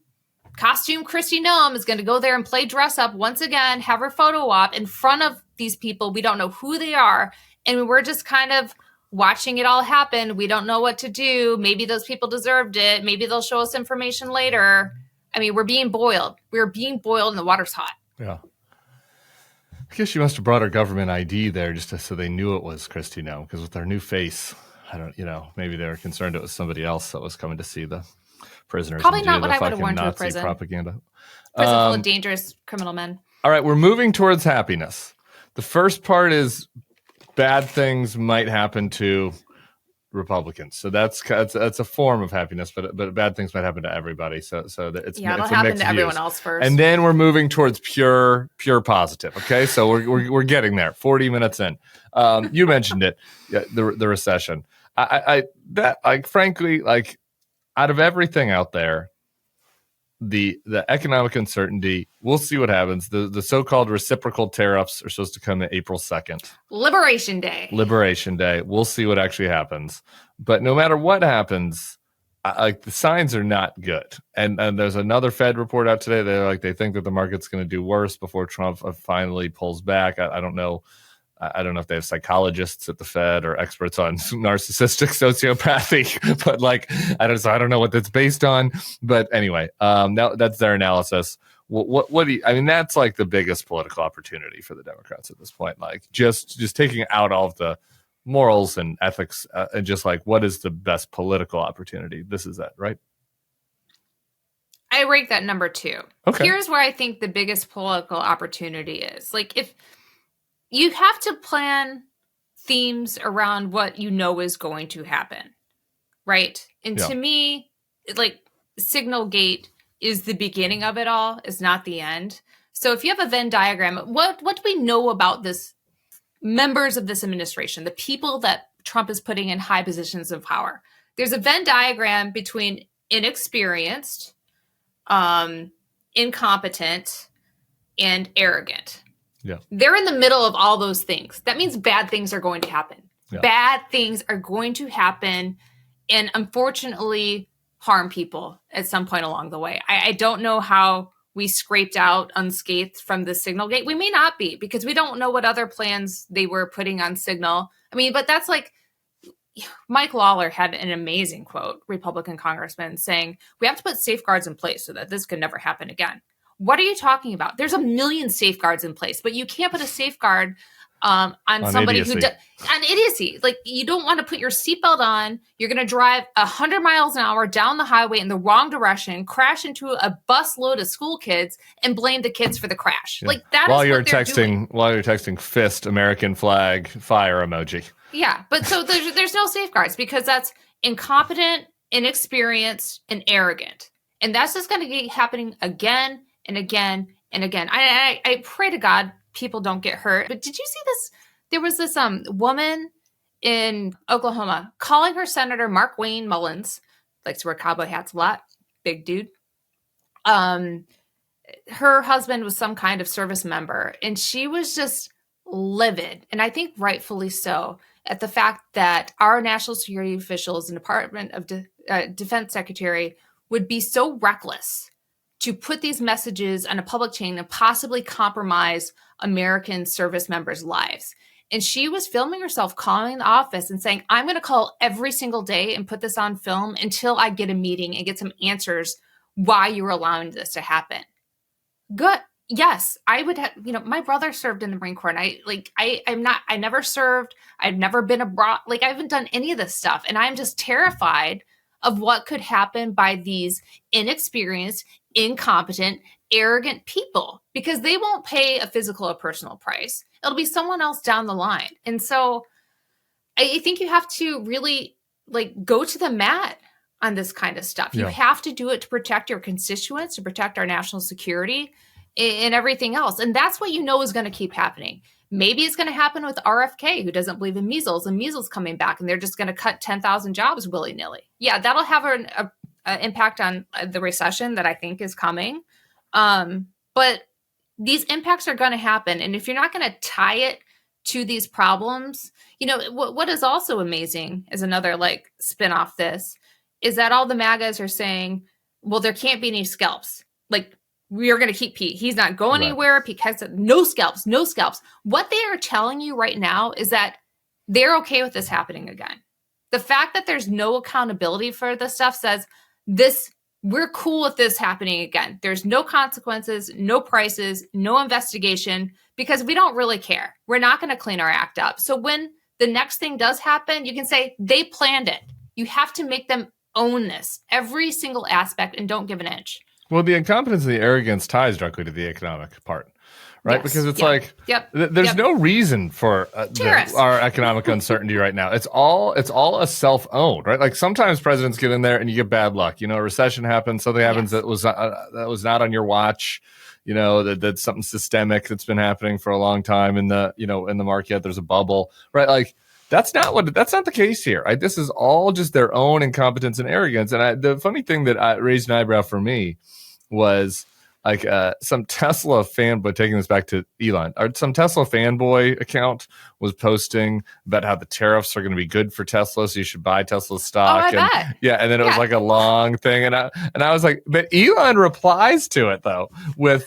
costume Kristi Noem, is going to go there and play dress up once again, have her photo op in front of these people. We don't know who they are, and we're just kind of watching it all happen. We don't know what to do. Maybe those people deserved it. Maybe they'll show us information later. I mean, we're being boiled. We're being boiled and the water's hot. Yeah. I guess she must have brought her government ID there just so they knew it was Kristi Noem, because with her new face, maybe they were concerned it was somebody else that was coming to see the prisoners. Probably not what I would have worn to a prison. Propaganda. Prison full of dangerous criminal men. All right, we're moving towards happiness. The first part is bad things might happen to Republicans. So that's a form of happiness, but bad things might happen to everybody. So it's it'll happen to everyone else first. And then we're moving towards pure positive. Okay, so we're getting there. 40 minutes in. You mentioned it, the recession. I frankly, out of everything out there, the economic uncertainty, we'll see what happens. The so-called reciprocal tariffs are supposed to come in April 2nd. Liberation Day. We'll see what actually happens. But no matter what happens, the signs are not good. And there's another Fed report out today. They think that the market's going to do worse before Trump finally pulls back. I don't know. I don't know if they have psychologists at the Fed or experts on narcissistic sociopathy, but I don't know what that's based on. But anyway, now that's their analysis. What do you, I mean, that's like the biggest political opportunity for the Democrats at this point. Just taking out all of the morals and ethics and just what is the best political opportunity? This is that, right? I rank that number 2. Okay. Here's where I think the biggest political opportunity is. If you have to plan themes around what is going to happen, right? And to me, Signalgate is the beginning of it all, is not the end. So if you have a Venn diagram, what do we know about this members of this administration, the people that Trump is putting in high positions of power? There's a Venn diagram between inexperienced, incompetent, and arrogant. Yeah. They're in the middle of all those things. That means bad things are going to happen. Yeah. Bad things are going to happen and unfortunately harm people at some point along the way. I don't know how we scraped out unscathed from the Signalgate. We may not be, because we don't know what other plans they were putting on Signal. I mean, but that's Mike Lawler had an amazing quote, Republican congressman, saying, we have to put safeguards in place so that this could never happen again. What are you talking about? There's a million safeguards in place, but you can't put a safeguard on somebody idiocy. who does on idiocy. You don't want to put your seatbelt on. You're going to drive 100 miles an hour down the highway in the wrong direction, crash into a bus load of school kids, and blame the kids for the crash. Yeah. That while is you're what they're doing. While you're texting fist, American flag, fire emoji. Yeah, but so there's no safeguards because that's incompetent, inexperienced, and arrogant, and that's just going to keep happening again and again and again. I pray to God people don't get hurt. But did you see this? There was this woman in Oklahoma calling her Senator Mark Wayne Mullins, likes to wear cowboy hats a lot, big dude. Her husband was some kind of service member, and she was just livid, and I think rightfully so, at the fact that our national security officials and Department of Defense Secretary would be so reckless to put these messages on a public chain and possibly compromise American service members' lives. And she was filming herself calling the office and saying, I'm going to call every single day and put this on film until I get a meeting and get some answers why you're allowing this to happen. Good. Yes, I would have, my brother served in the Marine Corps, and I never served. I've never been abroad. Like, I haven't done any of this stuff. And I'm just terrified of what could happen by these inexperienced, incompetent, arrogant people, because they won't pay a physical or personal price. It'll be someone else down the line. And so I think you have to really go to the mat on this kind of stuff. Yeah. You have to do it to protect your constituents, to protect our national security and everything else. And that's what is going to keep happening. Maybe it's going to happen with RFK, who doesn't believe in measles, and measles coming back, and they're just going to cut 10,000 jobs willy-nilly. Yeah, that'll have an impact on the recession that I think is coming. But these impacts are going to happen. And if you're not going to tie it to these problems, what is also amazing is another spin off this is that all the MAGAs are saying, well, there can't be any scalps. We are going to keep Pete. He's not going anywhere because of no scalps. What they are telling you right now is that they're okay with this happening again. The fact that there's no accountability for this stuff says we're cool with this happening again. There's no consequences, no prices, no investigation, because we don't really care. We're not going to clean our act up. So when the next thing does happen, you can say they planned it. You have to make them own this, every single aspect, and don't give an inch. Well, the incompetence and the arrogance ties directly to the economic part, right? Yes. Because it's there's no reason for our economic uncertainty right now. It's all a self-owned, right? Sometimes presidents get in there and you get bad luck. A recession happens, something happens that was not on your watch. That's something systemic that's been happening for a long time in the in the market. There's a bubble, right? That's not the case here. Right? This is all just their own incompetence and arrogance. And the funny thing that raised an eyebrow for me was some Tesla fanboy, taking this back to Elon, or some Tesla fanboy account was posting about how the tariffs are going to be good for Tesla, so you should buy Tesla stock. Oh, I bet. Yeah, and then it was a long thing, and I was like, but Elon replies to it though with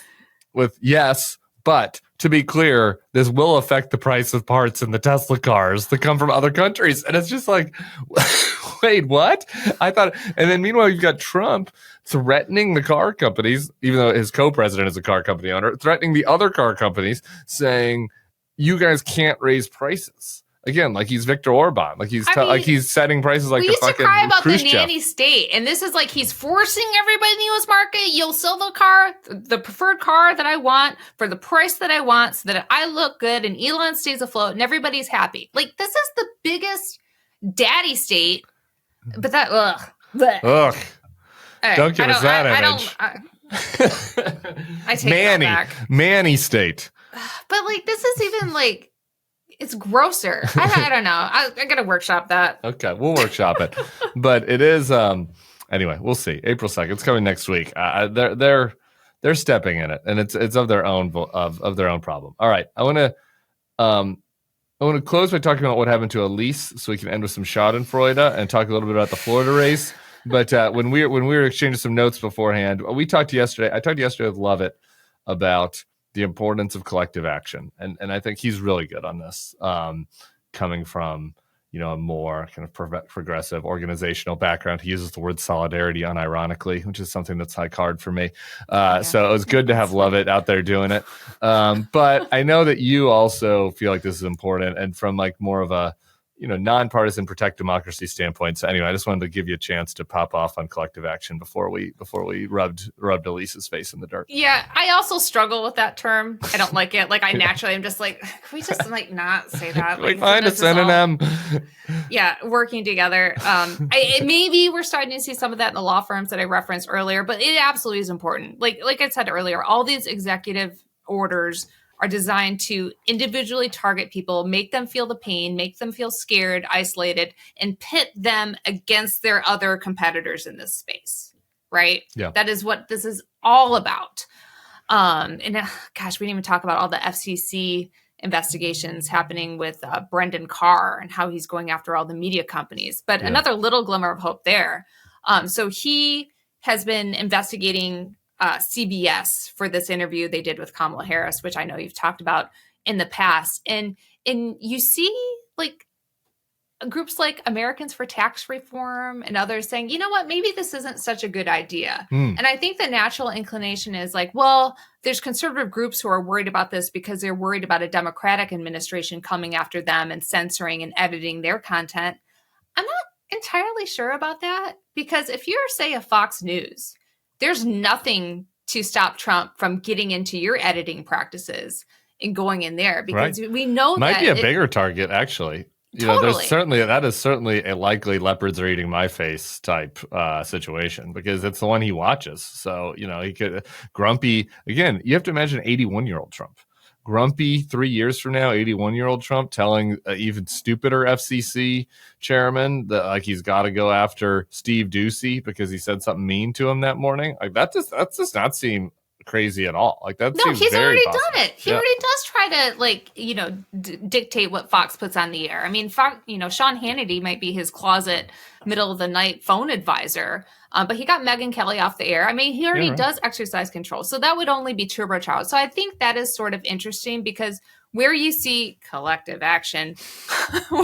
yes, but to be clear, this will affect the price of parts in the Tesla cars that come from other countries. And it's just wait, what? I thought, and then meanwhile, you've got Trump threatening the car companies, even though his co-president is a car company owner, threatening the other car companies, saying, you guys can't raise prices. Again, he's Viktor Orban, he's setting prices like the fucking Khrushchev. We used to cry about the nanny state, and this is he's forcing everybody in the U.S. market. You'll sell the car, the preferred car that I want for the price that I want, so that I look good and Elon stays afloat and everybody's happy. This is the biggest daddy state, but that ugh. Right, don't give us that image. I take it back. Manny state. But this is even it's grosser. I don't know. I got to workshop that. Okay, we'll workshop it. But it is anyway, we'll see. April 2nd. It's coming next week. They're stepping in it, and it's of their own problem. All right. I want to close by talking about what happened to Elise, so we can end with some Schadenfreude and talk a little bit about the Florida race. But when we were exchanging some notes beforehand, I talked yesterday with Lovett about the importance of collective action. And I think he's really good on this, coming from, a more kind of progressive organizational background. He uses the word solidarity unironically, which is something that's high card for me. So it was good to have Lovett out there doing it. But I know that you also feel like this is important, and from more of a, nonpartisan protect democracy standpoint. So anyway, I just wanted to give you a chance to pop off on collective action before we rubbed Elise's face in the dirt. Yeah, I also struggle with that term. I don't like it. I naturally am just can we just not say that? Can we find a synonym? Yeah, working together. Maybe we're starting to see some of that in the law firms that I referenced earlier, but it absolutely is important. Like I said earlier, all these executive orders are designed to individually target people, make them feel the pain, make them feel scared, isolated, and pit them against their other competitors in this space, right? Yeah. That is what this is all about. We didn't even talk about all the FCC investigations happening with Brendan Carr and how he's going after all the media companies. But another little glimmer of hope there. So he has been investigating CBS for this interview they did with Kamala Harris, which I know you've talked about in the past. And you see like groups like Americans for Tax Reform and others saying, you know what, maybe this isn't such a good idea. And I think the natural inclination is like, well, there's conservative groups who are worried about this because they're worried about a Democratic administration coming after them and censoring and editing their content. I'm not entirely sure about that, because if you're, say, a Fox News, there's nothing to stop Trump from getting into your editing practices and going in there, because we know might that be a bigger target, actually. You know, there's certainly a likely leopards are eating my face type situation, because it's the one he watches. So, you know, he could grumpy again. You have to imagine 81-year-old Trump, grumpy 3 years from now, 81-year-old Trump telling even stupider FCC chairman that like he's got to go after Steve Doocy because he said something mean to him that morning. Like that does not seem crazy at all. Like that. No, he's already done it. He Yeah. already does try to, like, you know, dictate what Fox puts on the air. I mean, Fox, you know, Sean Hannity might be his closet middle of the night phone advisor, but he got Megyn Kelly off the air. I mean, he already does exercise control. So that would only be turbocharged. So I think that is sort of interesting, because where you see collective action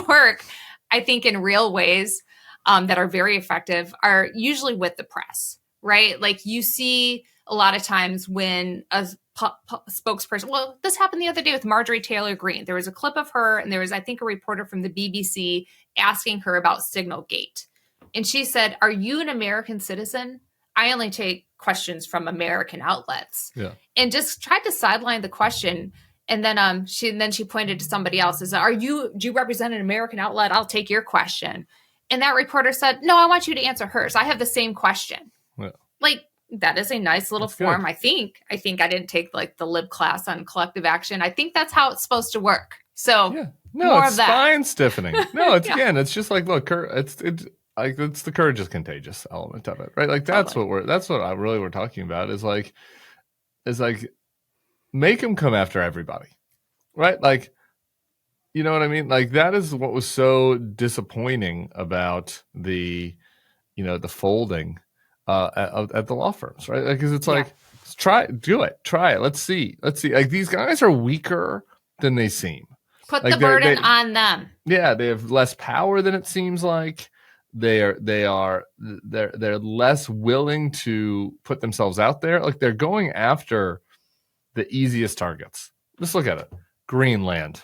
work, I think in real ways that are very effective are usually with the press, right? Like you see a lot of times when a spokesperson, well, this happened the other day with Marjorie Taylor Greene. There was a clip of her, and there was, I think, a reporter from the BBC asking her about Signalgate. And she said, "Are you an American citizen? I only take questions from American outlets." Yeah. And just tried to sideline the question. And then she pointed to somebody else and said, do you represent an American outlet? I'll take your question. And that reporter said, "No, I want you to answer hers. I have the same question." Yeah. Like, that is a nice little form. Good. I think I didn't take like the lib class on collective action. I think that's how it's supposed to work. So yeah. No, more it's of that. spine stiffening. No, it's again, it's just like, look, it's like it's the courage is contagious element of it, right? Like that's what I really we're talking about is like make him come after everybody, right? Like, you know what I mean? Like that is what was so disappointing about the folding at the law firms, right? Because it's like, try it. Let's see. Like these guys are weaker than they seem. Put like the burden on them. Yeah, they have less power than it seems like. They're less willing to put themselves out there. Like they're going after the easiest targets. Just look at it: Greenland,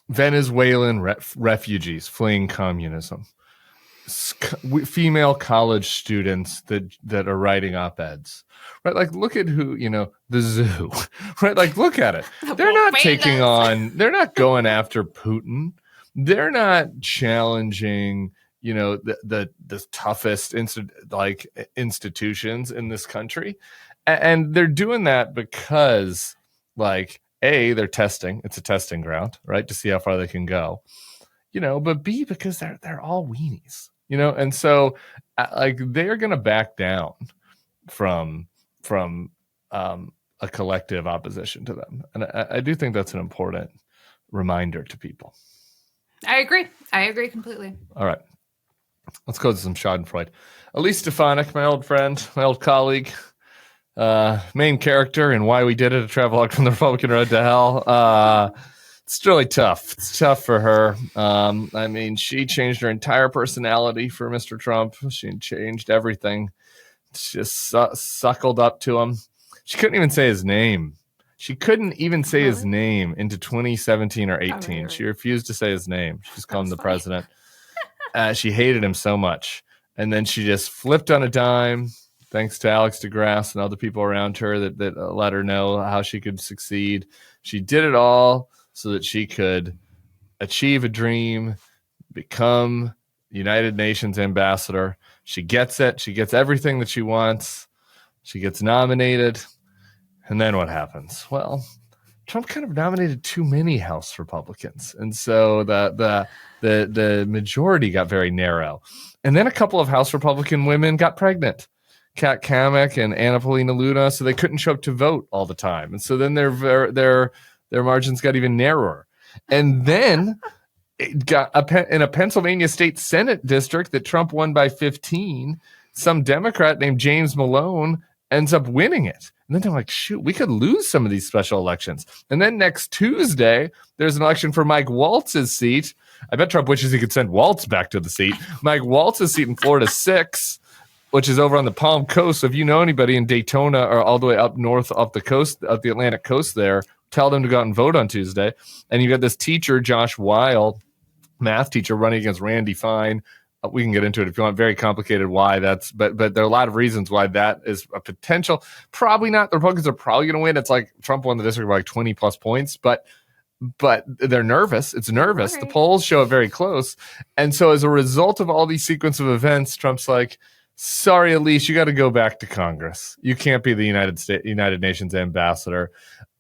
Venezuelan refugees fleeing communism, female college students that are writing op-eds, right? Like look at who, the zoo, right? Like look at it. They're not they're not going after Putin. They're not challenging, the toughest institutions in this country. And they're doing that because like, A, they're testing. It's a testing ground, right? To see how far they can go, but B, because they're all weenies. And so like they're going to back down from a collective opposition to them. And I do think that's an important reminder to people. I agree completely. All right. Let's go to some Schadenfreude. Elise Stefanik, my old friend, my old colleague, main character in Why We Did It, a travelogue from the Republican Road to Hell. It's really tough. It's tough for her. I mean, she changed her entire personality for Mr. Trump. She changed everything. She just suckled up to him. She couldn't even say his name. She couldn't even say his name into 2017 or 18. She refused to say his name. She just called him the president. She hated him so much. And then she just flipped on a dime, thanks to Alex DeGrasse and other people around her that let her know how she could succeed. She did it all so that she could achieve a dream, become United Nations ambassador. She gets it. She gets everything that she wants. She gets nominated. And then what happens? Well, Trump kind of nominated too many House Republicans. And so the majority got very narrow. And then a couple of House Republican women got pregnant. Kat Kamek and Anna Paulina Luna, so they couldn't show up to vote all the time. And so then their margins got even narrower. And then it got in a Pennsylvania state Senate district that Trump won by 15, some Democrat named James Malone ends up winning it. And then they're like, shoot, we could lose some of these special elections. And then next Tuesday, there's an election for Mike Waltz's seat. I bet Trump wishes he could send Waltz back to the seat. Mike Waltz's seat in Florida 6, which is over on the Palm Coast. So if you know anybody in Daytona or all the way up north off the coast, up the Atlantic coast there, tell them to go out and vote on Tuesday. And you got this teacher, Josh Weil, math teacher, running against Randy Fine. We can get into it if you want. Very complicated why that's, but there are a lot of reasons why that is a potential. Probably not. The Republicans are probably going to win. It's like Trump won the district by like 20 plus points, but they're nervous. It's nervous. Right. The polls show it very close. And so as a result of all these sequence of events, Trump's like, sorry, Elise, you got to go back to Congress. You can't be the United Nations ambassador.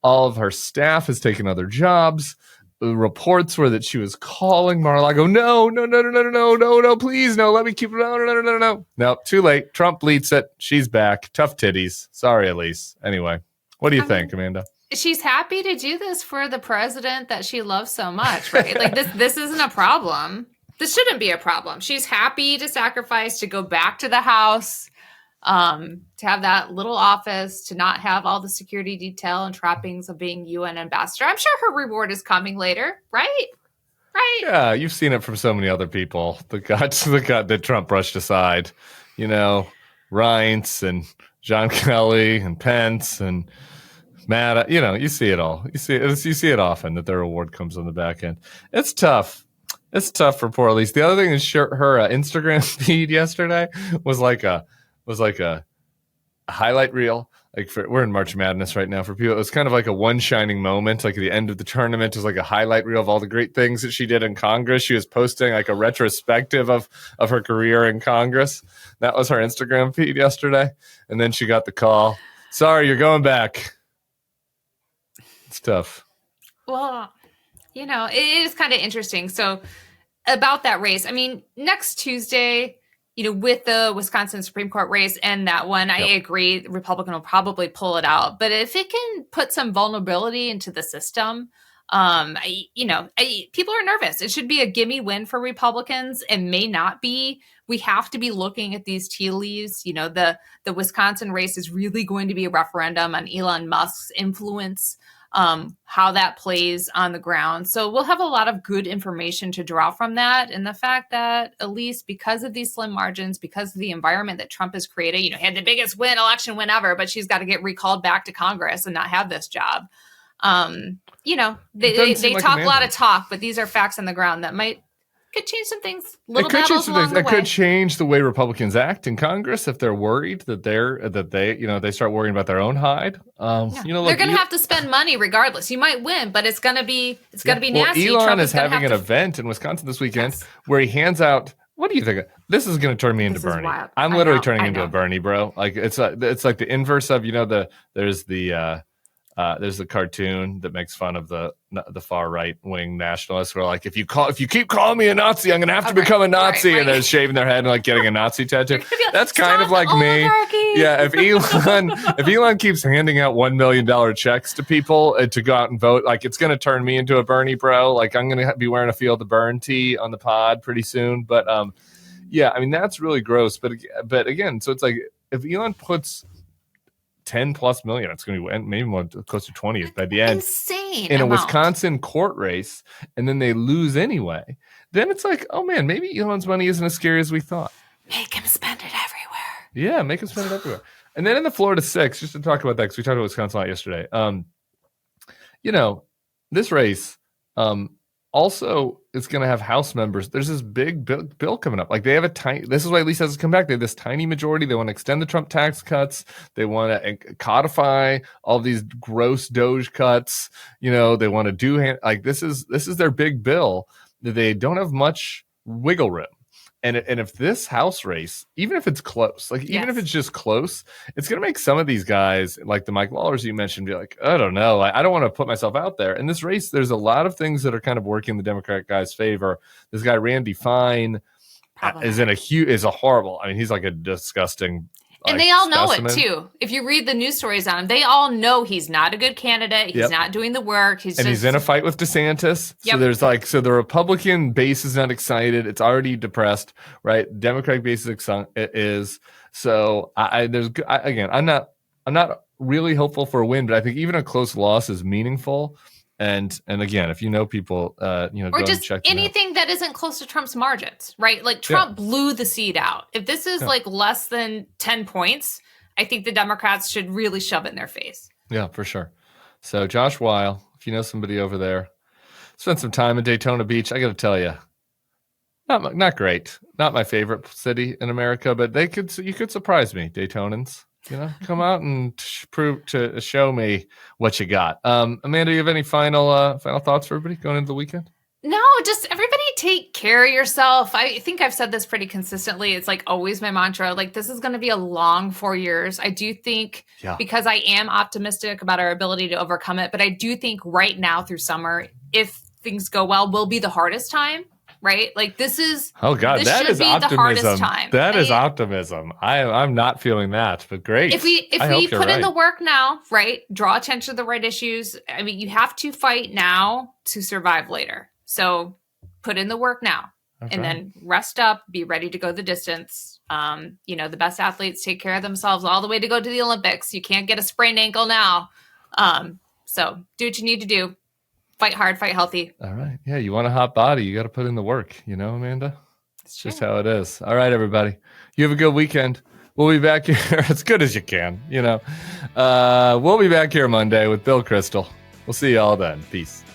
All of her staff has taken other jobs. The reports were that she was calling Mar-a-Lago. No, please, no, let me keep it. No, too late. Trump bleats it. She's back. Tough titties. Sorry, Elise. Anyway, what do you think, Amanda? She's happy to do this for the president that she loves so much, right? Like this isn't a problem. This shouldn't be a problem. She's happy to sacrifice, to go back to the House, to have that little office, to not have all the security detail and trappings of being UN ambassador. I'm sure her reward is coming later, right? Right? Yeah, you've seen it from so many other people. The guts that Trump brushed aside, Reince and John Kelly and Pence and Matt. You see it all. You see it often that their reward comes on the back end. It's tough. It's tough for poor Elise. The other thing is her Instagram feed yesterday was like a highlight reel. Like we're in March Madness right now for people. It was kind of like a one shining moment. Like at the end of the tournament, it was like a highlight reel of all the great things that she did in Congress. She was posting like a retrospective of her career in Congress. That was her Instagram feed yesterday. And then she got the call. Sorry, you're going back. It's tough. Well, it is kind of interesting. So about that race, I mean, next Tuesday, with the Wisconsin Supreme Court race and that one, I agree, the Republican will probably pull it out. But if it can put some vulnerability into the system, people are nervous. It should be a gimme win for Republicans. It may not be. We have to be looking at these tea leaves. The Wisconsin race is really going to be a referendum on Elon Musk's influence, how that plays on the ground. So we'll have a lot of good information to draw from that. And the fact that Elise, because of these slim margins, because of the environment that Trump has created, had the biggest election win ever, but she's got to get recalled back to Congress and not have this job. They talk a lot of talk, but these are facts on the ground that could change some things. It could change the way Republicans act in Congress if they're worried that they start worrying about their own hide. They're going to have to spend money regardless. You might win, but it's going to be nasty. Well, Elon is having an event in Wisconsin this weekend where he hands out. What do you think? This is going to turn me into Bernie. I'm literally turning into a Bernie, bro. Like it's like the inverse of there's the cartoon that makes fun of the far right wing nationalists where like if you keep calling me a Nazi, I'm gonna have to become a Nazi, and they're shaving their head and like getting a Nazi tattoo. That's kind of like me. Yeah, if Elon keeps handing out $1 million checks to people to go out and vote, like it's gonna turn me into a Bernie bro. Like I'm gonna be wearing a Feel the Burn tee on the pod pretty soon. But yeah, I mean that's really gross. But again, so it's like if Elon puts 10 plus million, it's going to be maybe more close to 20 by the end. Insane in amount. A Wisconsin court race, and then they lose anyway. Then it's like, oh man, maybe Elon's money isn't as scary as we thought. Make him spend it everywhere. Yeah, make him spend it everywhere. And then in the Florida 6, just to talk about that, because we talked about Wisconsin a lot yesterday. This race also is going to have House members. There's this big bill coming up. Like they have this is why Elise has to come back. They have this tiny majority. They want to extend the Trump tax cuts. They want to codify all these gross Doge cuts. They want to do this is their big bill. They don't have much wiggle room. And if this House race, even if it's close, even if it's just close, it's going to make some of these guys, like the Mike Lawlers you mentioned, be like, I don't know. I don't want to put myself out there. In this race, there's a lot of things that are kind of working in the Democrat guy's favor. This guy, Randy Fine, is a horrible. I mean, he's like a disgusting. And they all know it too. If you read the news stories on him, they all know he's not a good candidate. He's not doing the work. He's in a fight with DeSantis. Yep. So the Republican base is not excited. It's already depressed, right? Democratic base is. So I'm not I'm not really hopeful for a win, but I think even a close loss is meaningful. And again, if you know people, or go just and check anything that isn't close to Trump's margins, right? Like Trump blew the seat out. If this is like less than 10 points, I think the Democrats should really shove it in their face. Yeah, for sure. So Josh Weil, if you know somebody over there, spend some time in Daytona Beach. I got to tell you, not great. Not my favorite city in America, but you could surprise me, Daytonans. Come out and show me what you got. Amanda, you have any final thoughts for everybody going into the weekend? No, just everybody take care of yourself. I think I've said this pretty consistently. It's like always my mantra. Like, this is going to be a long 4 years. I do think because I am optimistic about our ability to overcome it, but I do think right now through summer, if things go well, will be the hardest time. Right? Like this is that is optimism. The hardest time. That is optimism. I'm not feeling that, but great. If we put in the work now, right? Draw attention to the right issues. I mean, you have to fight now to survive later. So put in the work now. And then rest up, be ready to go the distance. The best athletes take care of themselves all the way to go to the Olympics. You can't get a sprained ankle now. So do what you need to do. Fight hard, fight healthy. All right. Yeah, you want a hot body, you got to put in the work, Amanda? It's just how it is. All right, everybody. You have a good weekend. We'll be back here as good as you can, We'll be back here Monday with Bill Crystal. We'll see you all then. Peace.